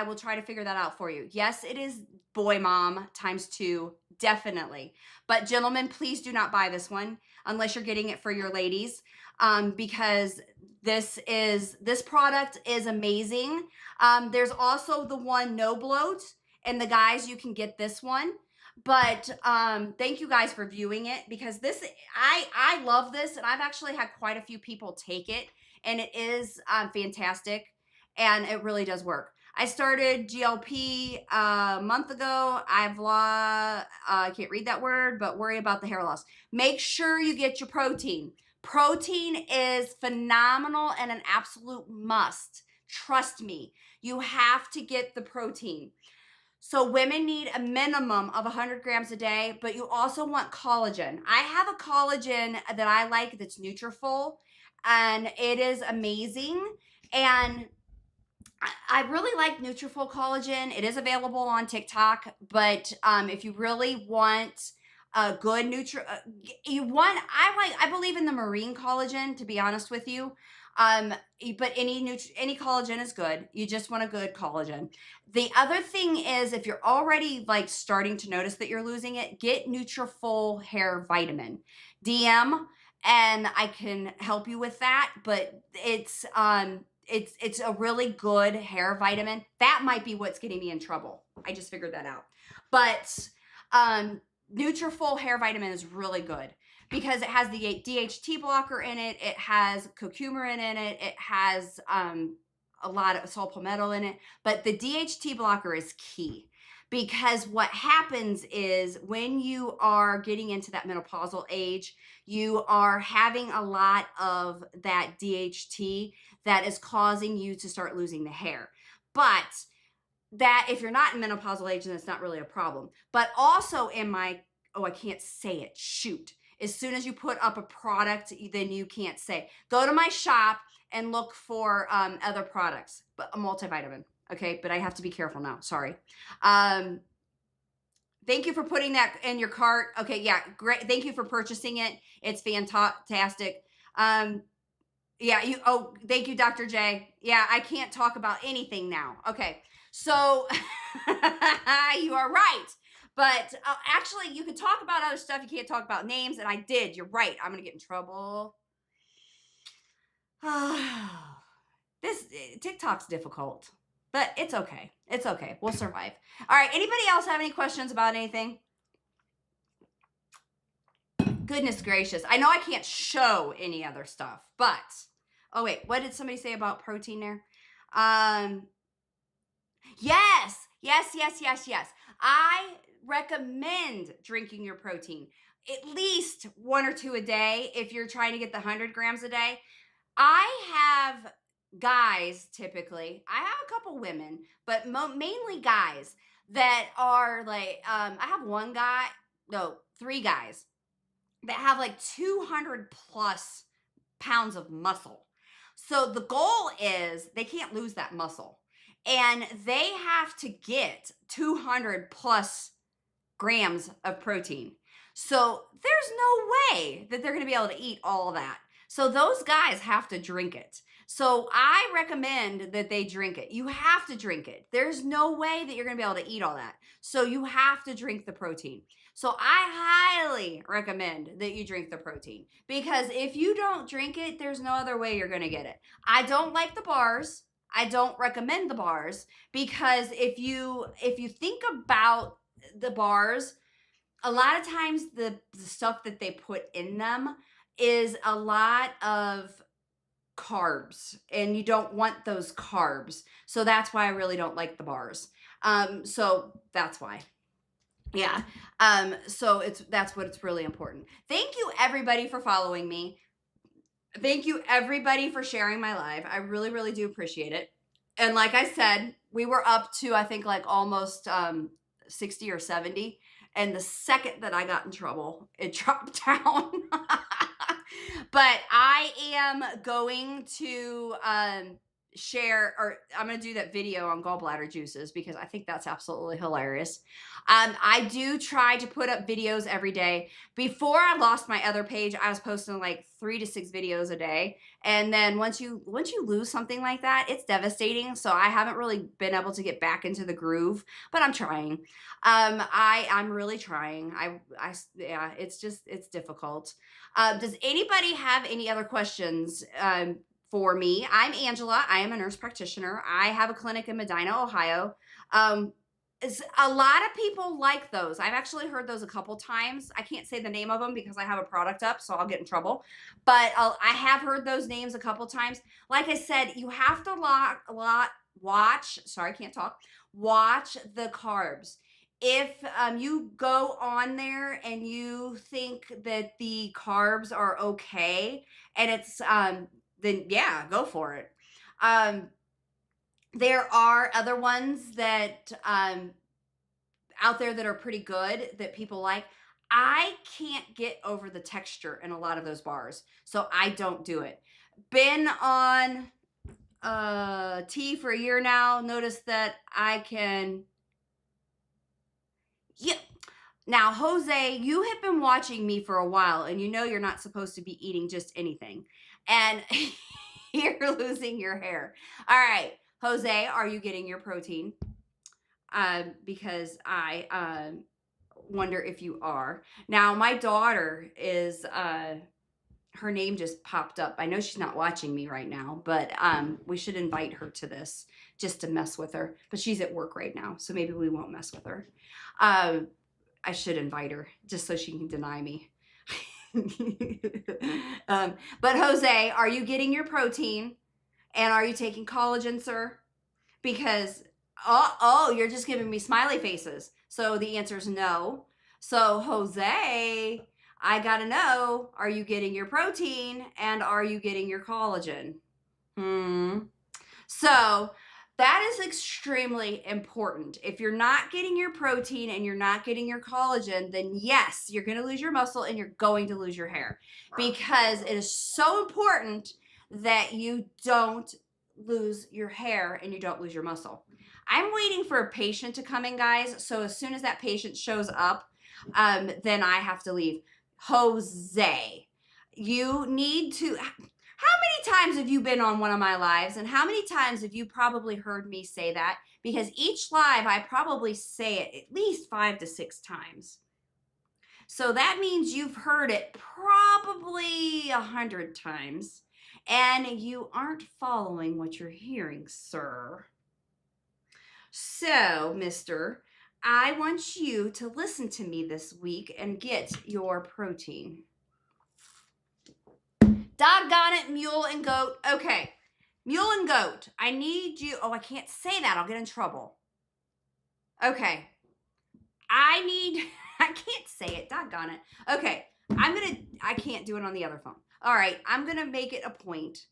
will try to figure that out for you. Yes, it is boy mom ×2, definitely. But gentlemen, please do not buy this one unless you're getting it for your ladies, because this product is amazing. There's also the one no bloat, and the guys, you can get this one. But thank you guys for viewing it because this I love this, and I've actually had quite a few people take it, and it is fantastic. And it really does work. I started GLP a month ago. I can't read that word, but worry about the hair loss. Make sure you get your protein. Protein is phenomenal and an absolute must. Trust me, you have to get the protein. So women need a minimum of 100 grams a day, but you also want collagen. I have a collagen that I like that's Nutrafol, and it is amazing. And I really like Nutrafol collagen. It is available on TikTok, but if you really want a good I believe in the marine collagen, to be honest with you. But any collagen is good. You just want a good collagen. The other thing is, if you're already like starting to notice that you're losing it, get Nutrafol hair vitamin. DM and I can help you with that. But it's a really good hair vitamin. That might be what's getting me in trouble. I just figured that out. But Nutrafol hair vitamin is really good because it has the DHT blocker in it. It has curcumin in it. It has a lot of saw palmetto in it. But the DHT blocker is key because what happens is when you are getting into that menopausal age, you are having a lot of that DHT that is causing you to start losing the hair. But that if you're not in menopausal age, then it's not really a problem. But also I can't say it. Shoot. As soon as you put up a product, then you can't say. Go to my shop and look for other products, but a multivitamin. Okay, but I have to be careful now. Sorry. Thank you for putting that in your cart. Okay, yeah, great. Thank you for purchasing it. It's fantastic. Yeah, thank you, Dr. J. Yeah, I can't talk about anything now. Okay, so you are right. But actually, you can talk about other stuff. You can't talk about names, and I did. You're right. I'm going to get in trouble. This TikTok's difficult, but it's okay. It's okay. We'll survive. All right, anybody else have any questions about anything? Goodness gracious. I know I can't show any other stuff, but oh wait, what did somebody say about protein there? Yes. I recommend drinking your protein at least 1 or 2 a day if you're trying to get the 100 grams a day. I have guys typically. I have a couple women, but mainly guys that are like, I have 3 guys that have like 200 plus pounds of muscle. So the goal is they can't lose that muscle. And they have to get 200 plus grams of protein. So there's no way that they're going to be able to eat all that. So those guys have to drink it. So I recommend that they drink it. You have to drink it. There's no way that you're going to be able to eat all that. So you have to drink the protein. So I highly recommend that you drink the protein because if you don't drink it, there's no other way you're going to get it. I don't like the bars. I don't recommend the bars because if you think about the bars, a lot of times the stuff that they put in them is a lot of carbs and you don't want those carbs. So that's why I really don't like the bars. So that's why. Yeah. So that's what it's really important. Thank you everybody for following me. Thank you everybody for sharing my live. I really, really do appreciate it. And like I said, we were up to, I think like almost 60 or 70. And the second that I got in trouble, it dropped down. But I am going to share, or I'm going to do that video on gallbladder juices because I think that's absolutely hilarious. I do try to put up videos every day. Before I lost my other page, I was posting like 3 to 6 videos a day. And then once you lose something like that, it's devastating. So I haven't really been able to get back into the groove, but I'm trying. I'm really trying. Yeah, it's difficult. Does anybody have any other questions for me? I'm Angela. I am a nurse practitioner. I have a clinic in Medina, Ohio. A lot of people like those. I've actually heard those a couple times. I can't say the name of them because I have a product up, so I'll get in trouble. But I have heard those names a couple times. Like I said, you have to watch. Sorry, I can't talk. Watch the carbs. If you go on there and you think that the carbs are okay, and it's then yeah, go for it. There are other ones that out there that are pretty good that people like. I can't get over the texture in a lot of those bars, so I don't do it. Been on tea for a year now. Notice that I can. Yeah. Now, Jose, you have been watching me for a while, and you know you're not supposed to be eating just anything, and you're losing your hair. All right, Jose, are you getting your protein? Because I wonder if you are. Now, my daughter is, her name just popped up. I know she's not watching me right now, but we should invite her to this just to mess with her. But she's at work right now, so maybe we won't mess with her. I should invite her just so she can deny me. But Jose, are you getting your protein? And are you taking collagen, sir? Because, oh, you're just giving me smiley faces. So the answer is no. So, Jose, I got to know, are you getting your protein and are you getting your collagen? So, that is extremely important. If you're not getting your protein and you're not getting your collagen, then yes, you're going to lose your muscle and you're going to lose your hair, because it is so important that you don't lose your hair and you don't lose your muscle. I'm waiting for a patient to come in, guys. So as soon as that patient shows up, then I have to leave. Jose, you need to. How many times have you been on one of my lives, and how many times have you probably heard me say that? Because each live, I probably say it at least 5 to 6 times. So that means you've heard it probably 100 times, and you aren't following what you're hearing, sir. So, mister, I want you to listen to me this week and get your protein. Doggone it, mule and goat. Okay, mule and goat, I need you. Oh, I can't say that. I'll get in trouble. Okay, I can't say it. Doggone it. Okay, I can't do it on the other phone. All right, I'm going to make it a point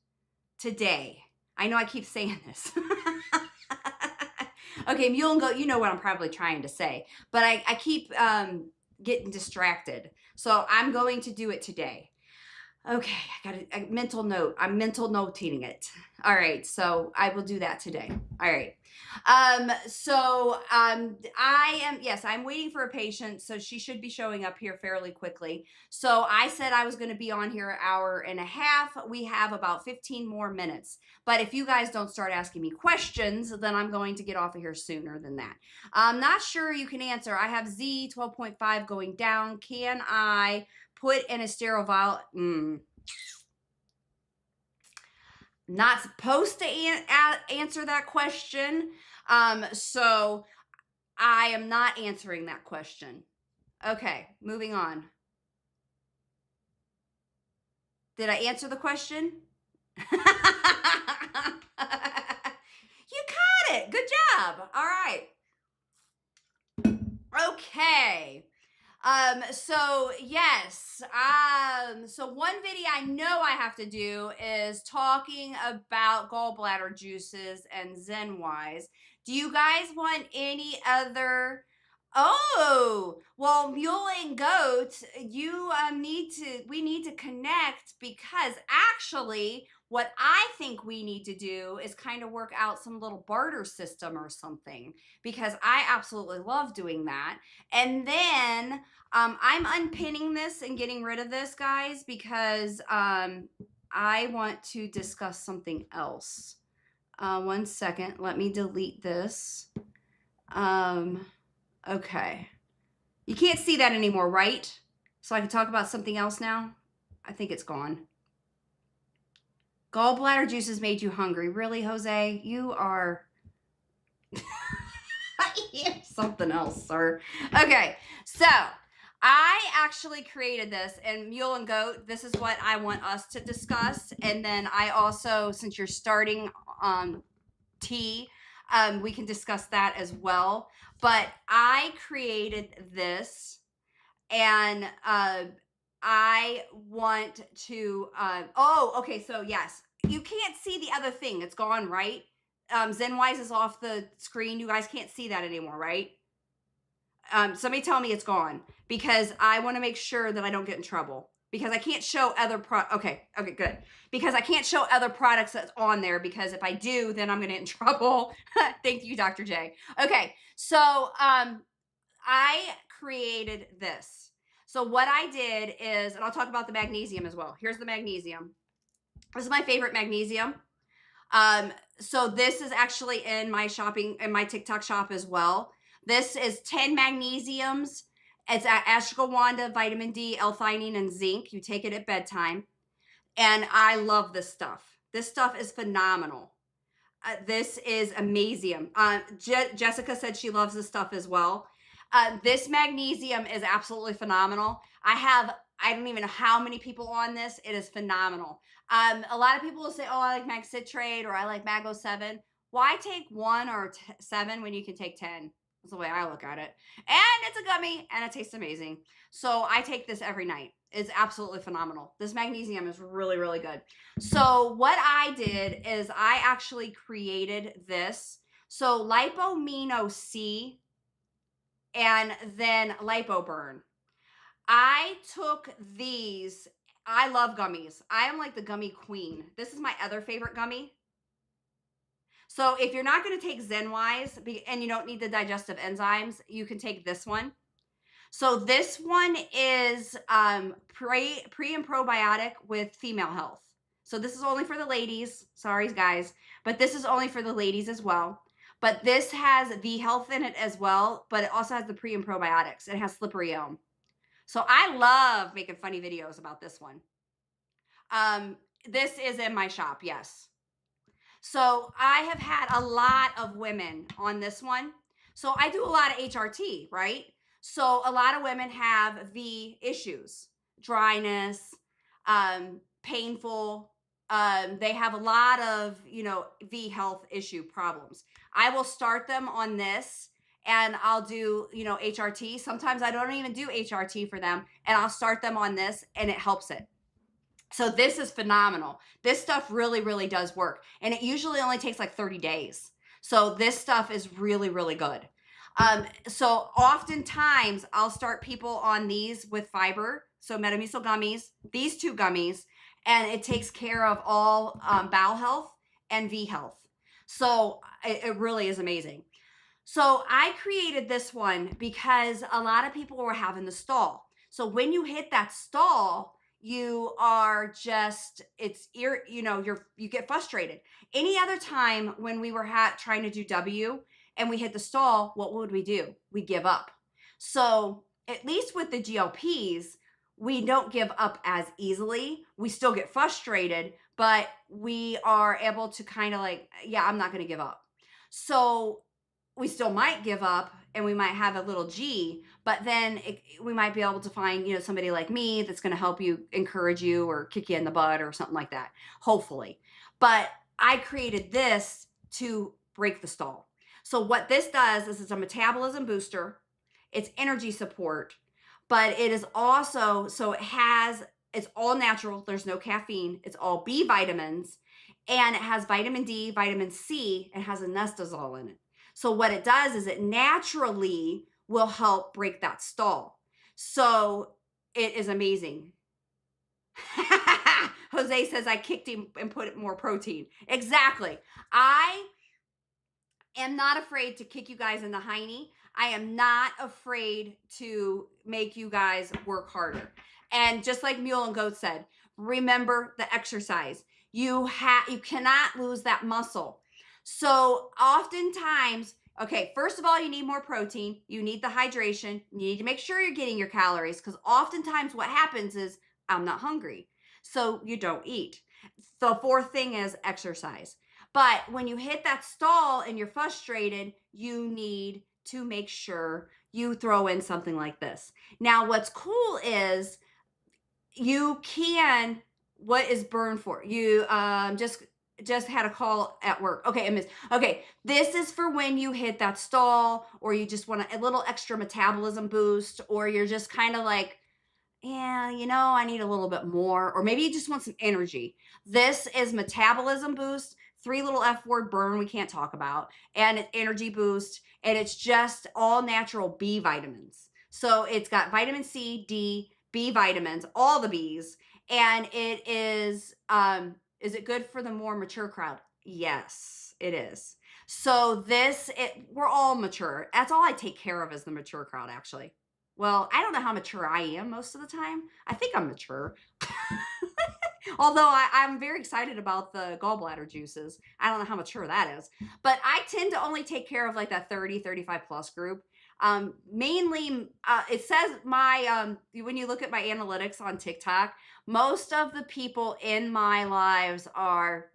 today. I know I keep saying this. Okay, mule and goat, you know what I'm probably trying to say, but I keep getting distracted. So I'm going to do it today. Okay, I got a mental note. I'm mental notating it. All right, so I will do that today. All right. I'm waiting for a patient, so she should be showing up here fairly quickly. So I said I was going to be on here an hour and a half. We have about 15 more minutes. But if you guys don't start asking me questions, then I'm going to get off of here sooner than that. I'm not sure you can answer. I have Z 12.5 going down. Can I put in a sterile vial? Not supposed to answer that question. So I am not answering that question. Okay, moving on. Did I answer the question? You caught it. Good job. All right. Okay. So yes, so one video I know I have to do is talking about gallbladder juices and Zenwise. Do you guys want any other? Oh, well, mule and goat, we need to connect, because actually what I think we need to do is kind of work out some little barter system or something, because I absolutely love doing that. And then I'm unpinning this and getting rid of this, guys, because I want to discuss something else. 1 second. Let me delete this. Okay. You can't see that anymore, right? So I can talk about something else now? I think it's gone. Gallbladder juices made you hungry. Really, Jose? You are... something else, sir. Okay, so I actually created this, and mule and goat, this is what I want us to discuss. And then I also, since you're starting tea, we can discuss that as well. But I created this, and I want to okay, so yes, you can't see the other thing. It's gone, right? Zenwise is off the screen. You guys can't see that anymore, right? Somebody tell me it's gone, because I want to make sure that I don't get in trouble, because I can't show other okay, good. Because I can't show other products that's on there, because if I do, then I'm going to get in trouble. Thank you, Dr. J. Okay, so I created this. So what I did is, and I'll talk about the magnesium as well. Here's the magnesium. This is my favorite magnesium. So this is actually in my TikTok shop as well. This is 10 magnesiums. It's ashwagandha, vitamin D, L-theanine, and zinc. You take it at bedtime. And I love this stuff. This stuff is phenomenal. This is amazing. Jessica said she loves this stuff as well. This magnesium is absolutely phenomenal. I don't even know how many people on this. It is phenomenal. A lot of people will say, oh, I like mag citrate or I like mago 7. Why take 1 or 7 when you can take 10? That's the way I look at it. And it's a gummy and it tastes amazing. So I take this every night. It's absolutely phenomenal. This magnesium is really, really good. So what I did is I actually created this. So lipomino C and then lipoburn. I took these. I love gummies. I am like the gummy queen. This is my other favorite gummy. So if you're not going to take Zenwise and you don't need the digestive enzymes, you can take this one. So this one is pre and probiotic with female health. So this is only for the ladies. Sorry, guys, but this is only for the ladies as well. But this has V health in it as well, but it also has the pre and probiotics. It has slippery elm. So I love making funny videos about this one. This is in my shop, yes. So I have had a lot of women on this one. So I do a lot of HRT, right? So a lot of women have V issues, dryness, painful. They have a lot of, V health issue problems. I will start them on this and I'll do, HRT. Sometimes I don't even do HRT for them and I'll start them on this and it helps it. So this is phenomenal. This stuff really, really does work. And it usually only takes like 30 days. So this stuff is really, really good. So oftentimes I'll start people on these with fiber. So Metamucil gummies, these 2 gummies, and it takes care of all bowel health and V health. So it really is amazing. So I created this one because a lot of people were having the stall. So when you hit that stall, you are just you get frustrated. Any other time when we were trying to do W and we hit the stall, what would we do? We give up. So at least with the GLPs, we don't give up as easily. We still get frustrated, but we are able to kind of like, yeah, I'm not going to give up. So we still might give up and we might have a little G, but then we might be able to find, somebody like me that's going to help you, encourage you or kick you in the butt or something like that, hopefully. But I created this to break the stall. So what this does is it's a metabolism booster. It's energy support, but it is also, it's all natural. There's no caffeine. It's all B vitamins and it has vitamin D, vitamin C, and has inositol in it. So what it does is it naturally will help break that stall. So it is amazing. Jose says I kicked him and put more protein. Exactly. I am not afraid to kick you guys in the hiney. I am not afraid to make you guys work harder. And just like Mule and Goat said, remember the exercise. You cannot lose that muscle. So oftentimes, okay, first of all, you need more protein. You need the hydration. You need to make sure you're getting your calories because oftentimes what happens is I'm not hungry. So you don't eat. The 4th thing is exercise. But when you hit that stall and you're frustrated, you need to make sure you throw in something like this. Now, what's cool is what is burn for? You just had a call at work. Okay, I missed. Okay, this is for when you hit that stall or you just want a little extra metabolism boost or you're just kind of like, yeah, I need a little bit more, or maybe you just want some energy. This is metabolism boost, 3 little F word burn we can't talk about, and it's energy boost, and it's just all natural B vitamins. So it's got vitamin C, D, B vitamins, all the Bs, and it is it good for the more mature crowd? Yes, it is. So we're all mature. That's all I take care of is the mature crowd, actually. Well, I don't know how mature I am most of the time. I think I'm mature. Although I'm very excited about the gallbladder juices. I don't know how mature that is. But I tend to only take care of like that 30, 35 plus group. Mainly, it says when you look at my analytics on TikTok, most of the people in my lives are,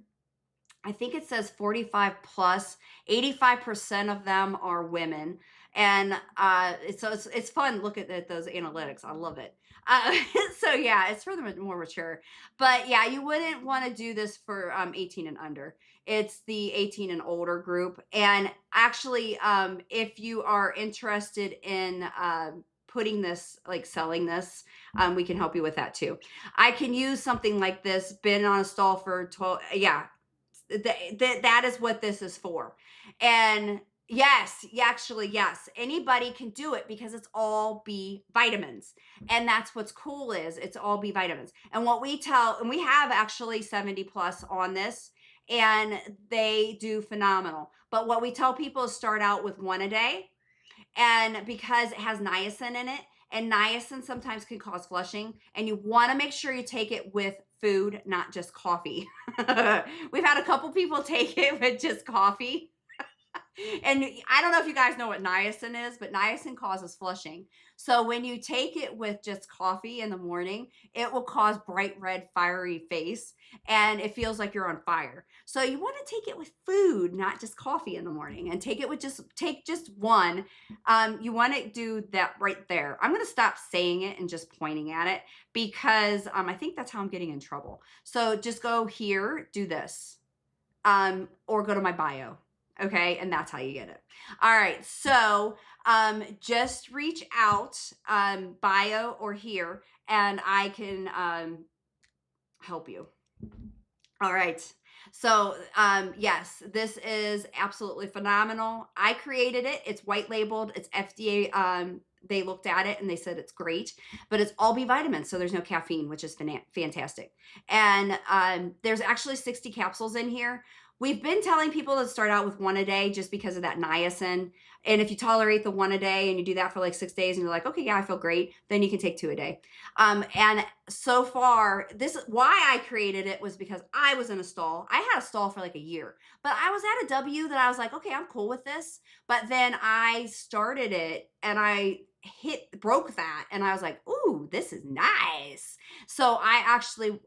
I think it says 45 plus, 85% of them are women. And it's fun looking at those analytics. I love it. Uh, so yeah, it's for the more mature. But yeah, you wouldn't want to do this for 18 and under. It's the 18 and older group. And actually, if you are interested in putting this, like selling this, we can help you with that too. I can use something like this, been on a stall for 12. Yeah, that is what this is for. And yes, actually, yes, anybody can do it because it's all B vitamins. And that's what's cool is it's all B vitamins. And what we tell, and we have actually 70 plus on this, and they do phenomenal. But what we tell people is start out with one a day, and because it has niacin in it, and niacin sometimes can cause flushing, and you want to make sure you take it with food, not just coffee. We've had a couple people take it with just coffee, and I don't know if you guys know what niacin is, but niacin causes flushing. So when you take it with just coffee in the morning, it will cause bright red, fiery face, and it feels like you're on fire. So you want to take it with food, not just coffee in the morning, and take just one. You want to do that right there. I'm going to stop saying it and just pointing at it because I think that's how I'm getting in trouble. So just go here, do this, or go to my bio. Okay, and that's how you get it. All right, so just reach out, bio or here, and I can help you. All right. So, yes, this is absolutely phenomenal. I created it. It's white labeled. It's FDA. They looked at it and they said it's great, but it's all B vitamins, so there's no caffeine, which is fantastic. And there's actually 60 capsules in here. We've been telling people to start out with one a day just because of that niacin. And if you tolerate the one a day and you do that for like 6 days and you're like, okay, yeah, I feel great, then you can take two a day. And so far, this why I created it was because I was in a stall. I had a stall for like a year, but I was at a W that I was like, okay, I'm cool with this. But then I started it and I broke that, and I was like, ooh, this is nice. So I actually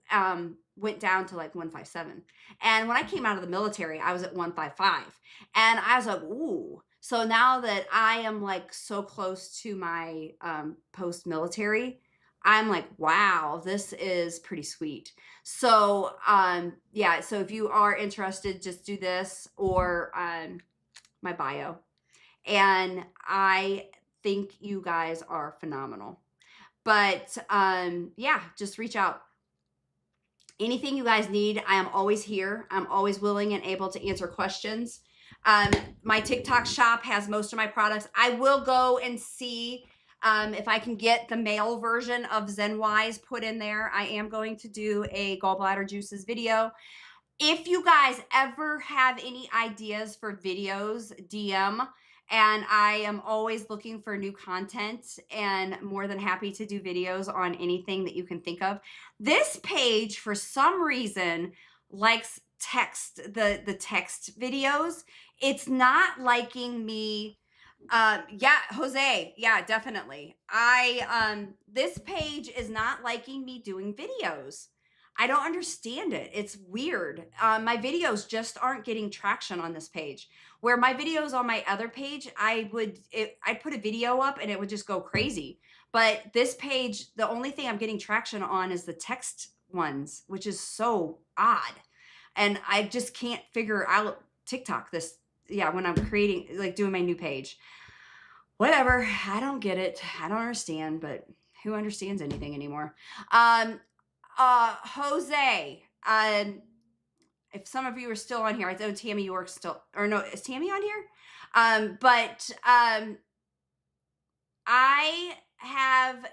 went down to like 157. And when I came out of the military, I was at 155. And I was like, ooh. So now that I am like so close to my post military, I'm like, wow, this is pretty sweet. So, yeah, so if you are interested, just do this or my bio. And I think you guys are phenomenal. But yeah, just reach out. Anything you guys need, I am always here. I'm always willing and able to answer questions. My TikTok shop has most of my products. I will go and see if I can get the male version of ZenWise put in there. I am going to do a gallbladder juices video. If you guys ever have any ideas for videos, DM. And I am always looking for new content and more than happy to do videos on anything that you can think of. This page, for some reason, likes the text videos. It's not liking me. Yeah, Jose. Yeah, definitely. This page is not liking me doing videos. I don't understand it. It's weird. My videos just aren't getting traction on this page. Where my videos on my other page, I'd put a video up and it would just go crazy. But this page, the only thing I'm getting traction on is the text ones, which is so odd. And I just can't figure out TikTok when I'm creating, like doing my new page. Whatever. I don't get it. I don't understand, but who understands anything anymore? Jose, if some of you are still on here, I know Tammy York's still, or no, is Tammy on here? But I have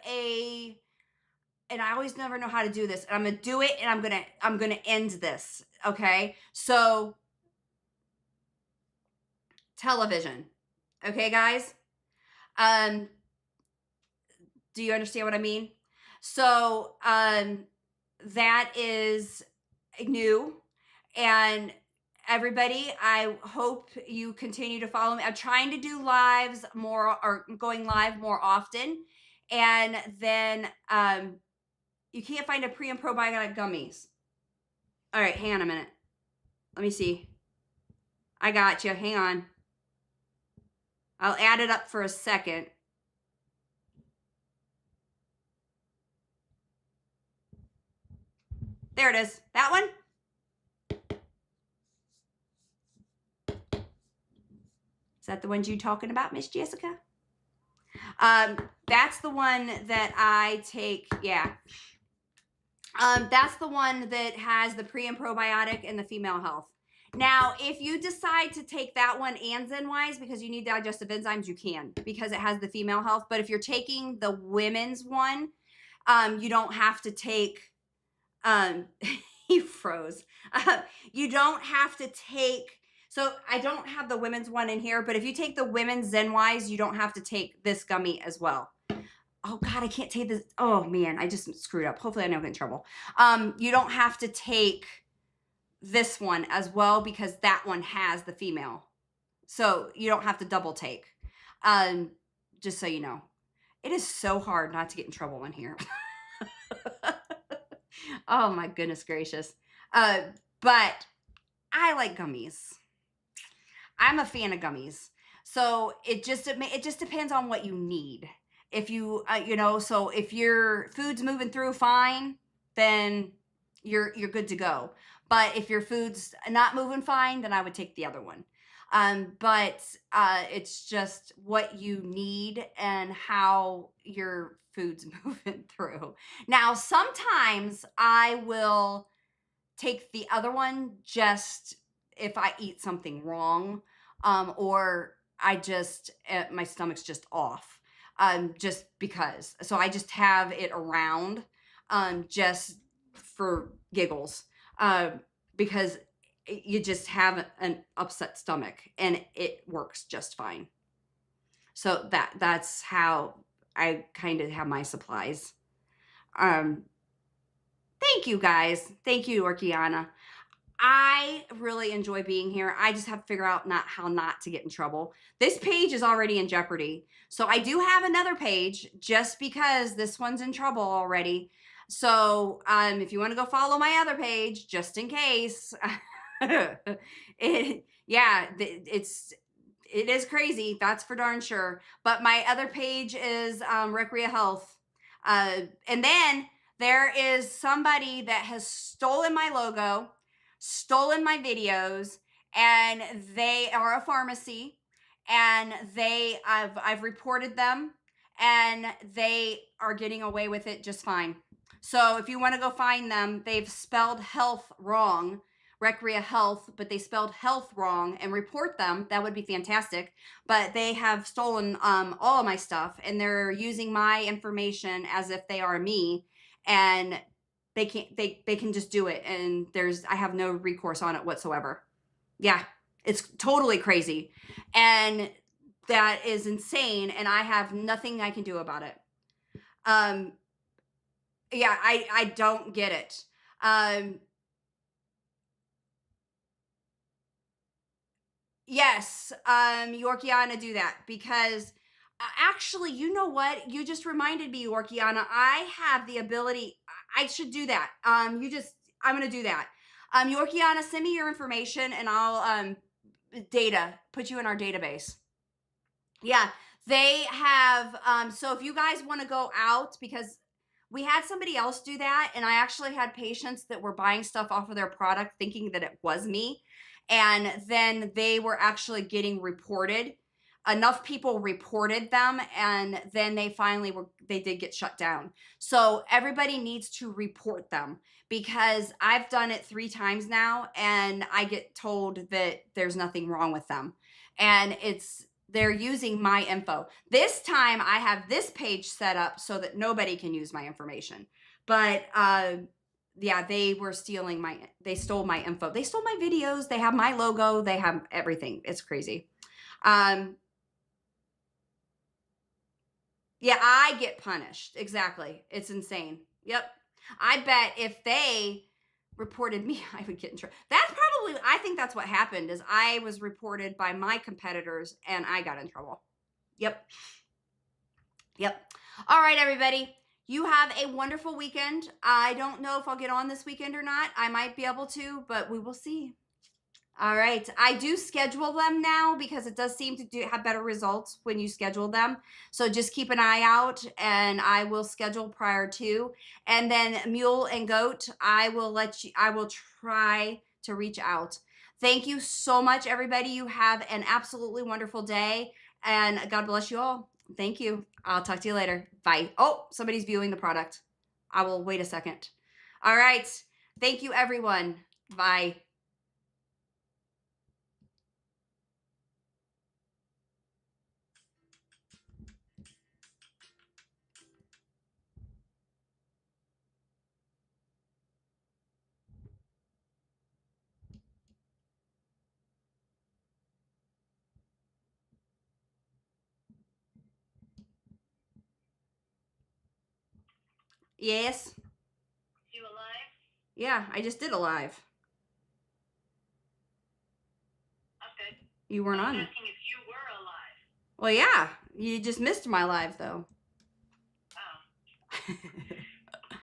and I always never know how to do this. And I'm gonna do it, and I'm gonna end this. Okay, so television. Okay, guys. Do you understand what I mean? So that is new. And everybody, I hope you continue to follow me. I'm trying to do lives more, or going live more often. And then you can't find a pre and probiotic gummies. All right, hang on a minute. Let me see. I got you. Hang on. I'll add it up for a second. There it is. That one. Is that the ones you talking about, Miss Jessica? That's the one that I take. Yeah. That's the one that has the pre and probiotic and the female health. Now, if you decide to take that one and Zenwise because you need digestive enzymes, you can because it has the female health. But if you're taking the women's one, you don't have to take. He froze. You don't have to take. So I don't have the women's one in here, but if you take the women's Zenwise, you don't have to take this gummy as well. Oh God, I can't take this. Oh man, I just screwed up. Hopefully I don't get in trouble. You don't have to take this one as well because that one has the female. So you don't have to double take. Just so you know. It is so hard not to get in trouble in here. Oh my goodness gracious. But I like gummies. I'm a fan of gummies. So it just depends on what you need. If you so if your food's moving through fine, then you're good to go. But if your food's not moving fine, then I would take the other one. But it's just what you need and how your food's moving through. Now, sometimes I will take the other one just if I eat something wrong, or I just my stomach's just off, just because. So I just have it around, just for giggles, because you just have an upset stomach and it works just fine. So that's how I kind of have my supplies. Thank you guys. Thank you, Orkiana. I really enjoy being here. I just have to figure out how not to get in trouble. This page is already in jeopardy. So I do have another page just because this one's in trouble already. So if you want to go follow my other page, just in case. It is crazy. That's for darn sure. But my other page is Recrea Health. And then there is somebody that has stolen my logo, stolen my videos, and they are a pharmacy, and I've reported them, and they are getting away with it just fine. So if you want to go find them, they've spelled health wrong, Recrea Health, but they spelled health wrong, and report them. That would be fantastic. But they have stolen all of my stuff, and they're using my information as if they are me, and they can just do it, and I have no recourse on it whatsoever. Yeah, it's totally crazy, and that is insane, and I have nothing I can do about it. Yeah, I don't get it. Yes, Yorkiana, do that because actually, you know what? You just reminded me, Yorkiana. I have the ability. I should do that. I'm gonna do that. Yorkiana, send me your information and I'll put you in our database. Yeah, they have. So if you guys want to go out, because we had somebody else do that, and I actually had patients that were buying stuff off of their product thinking that it was me, and then they were actually getting reported. Enough people reported them, and then they did get shut down. So everybody needs to report them because I've done it 3 times now, and I get told that there's nothing wrong with them, and they're using my info. This time I have this page set up so that nobody can use my information. But yeah, they stole my info. They stole my videos. They have my logo. They have everything. It's crazy. Yeah, I get punished. Exactly. It's insane. Yep. I bet if they reported me, I would get in trouble. I think that's what happened is I was reported by my competitors and I got in trouble. Yep. All right, everybody. You have a wonderful weekend. I don't know if I'll get on this weekend or not. I might be able to, but we will see. All right. I do schedule them now because it does seem to have better results when you schedule them. So just keep an eye out and I will schedule prior to. And then mule and goat, I will try to reach out. Thank you so much, everybody. You have an absolutely wonderful day and God bless you all. Thank you. I'll talk to you later. Bye. Oh, somebody's viewing the product. I will wait a second. All right. Thank you, everyone. Bye. Yes. You alive? Yeah, I just did a live. That's good. You weren't I was on. asking if you were alive. Well, yeah, you just missed my live though. Oh.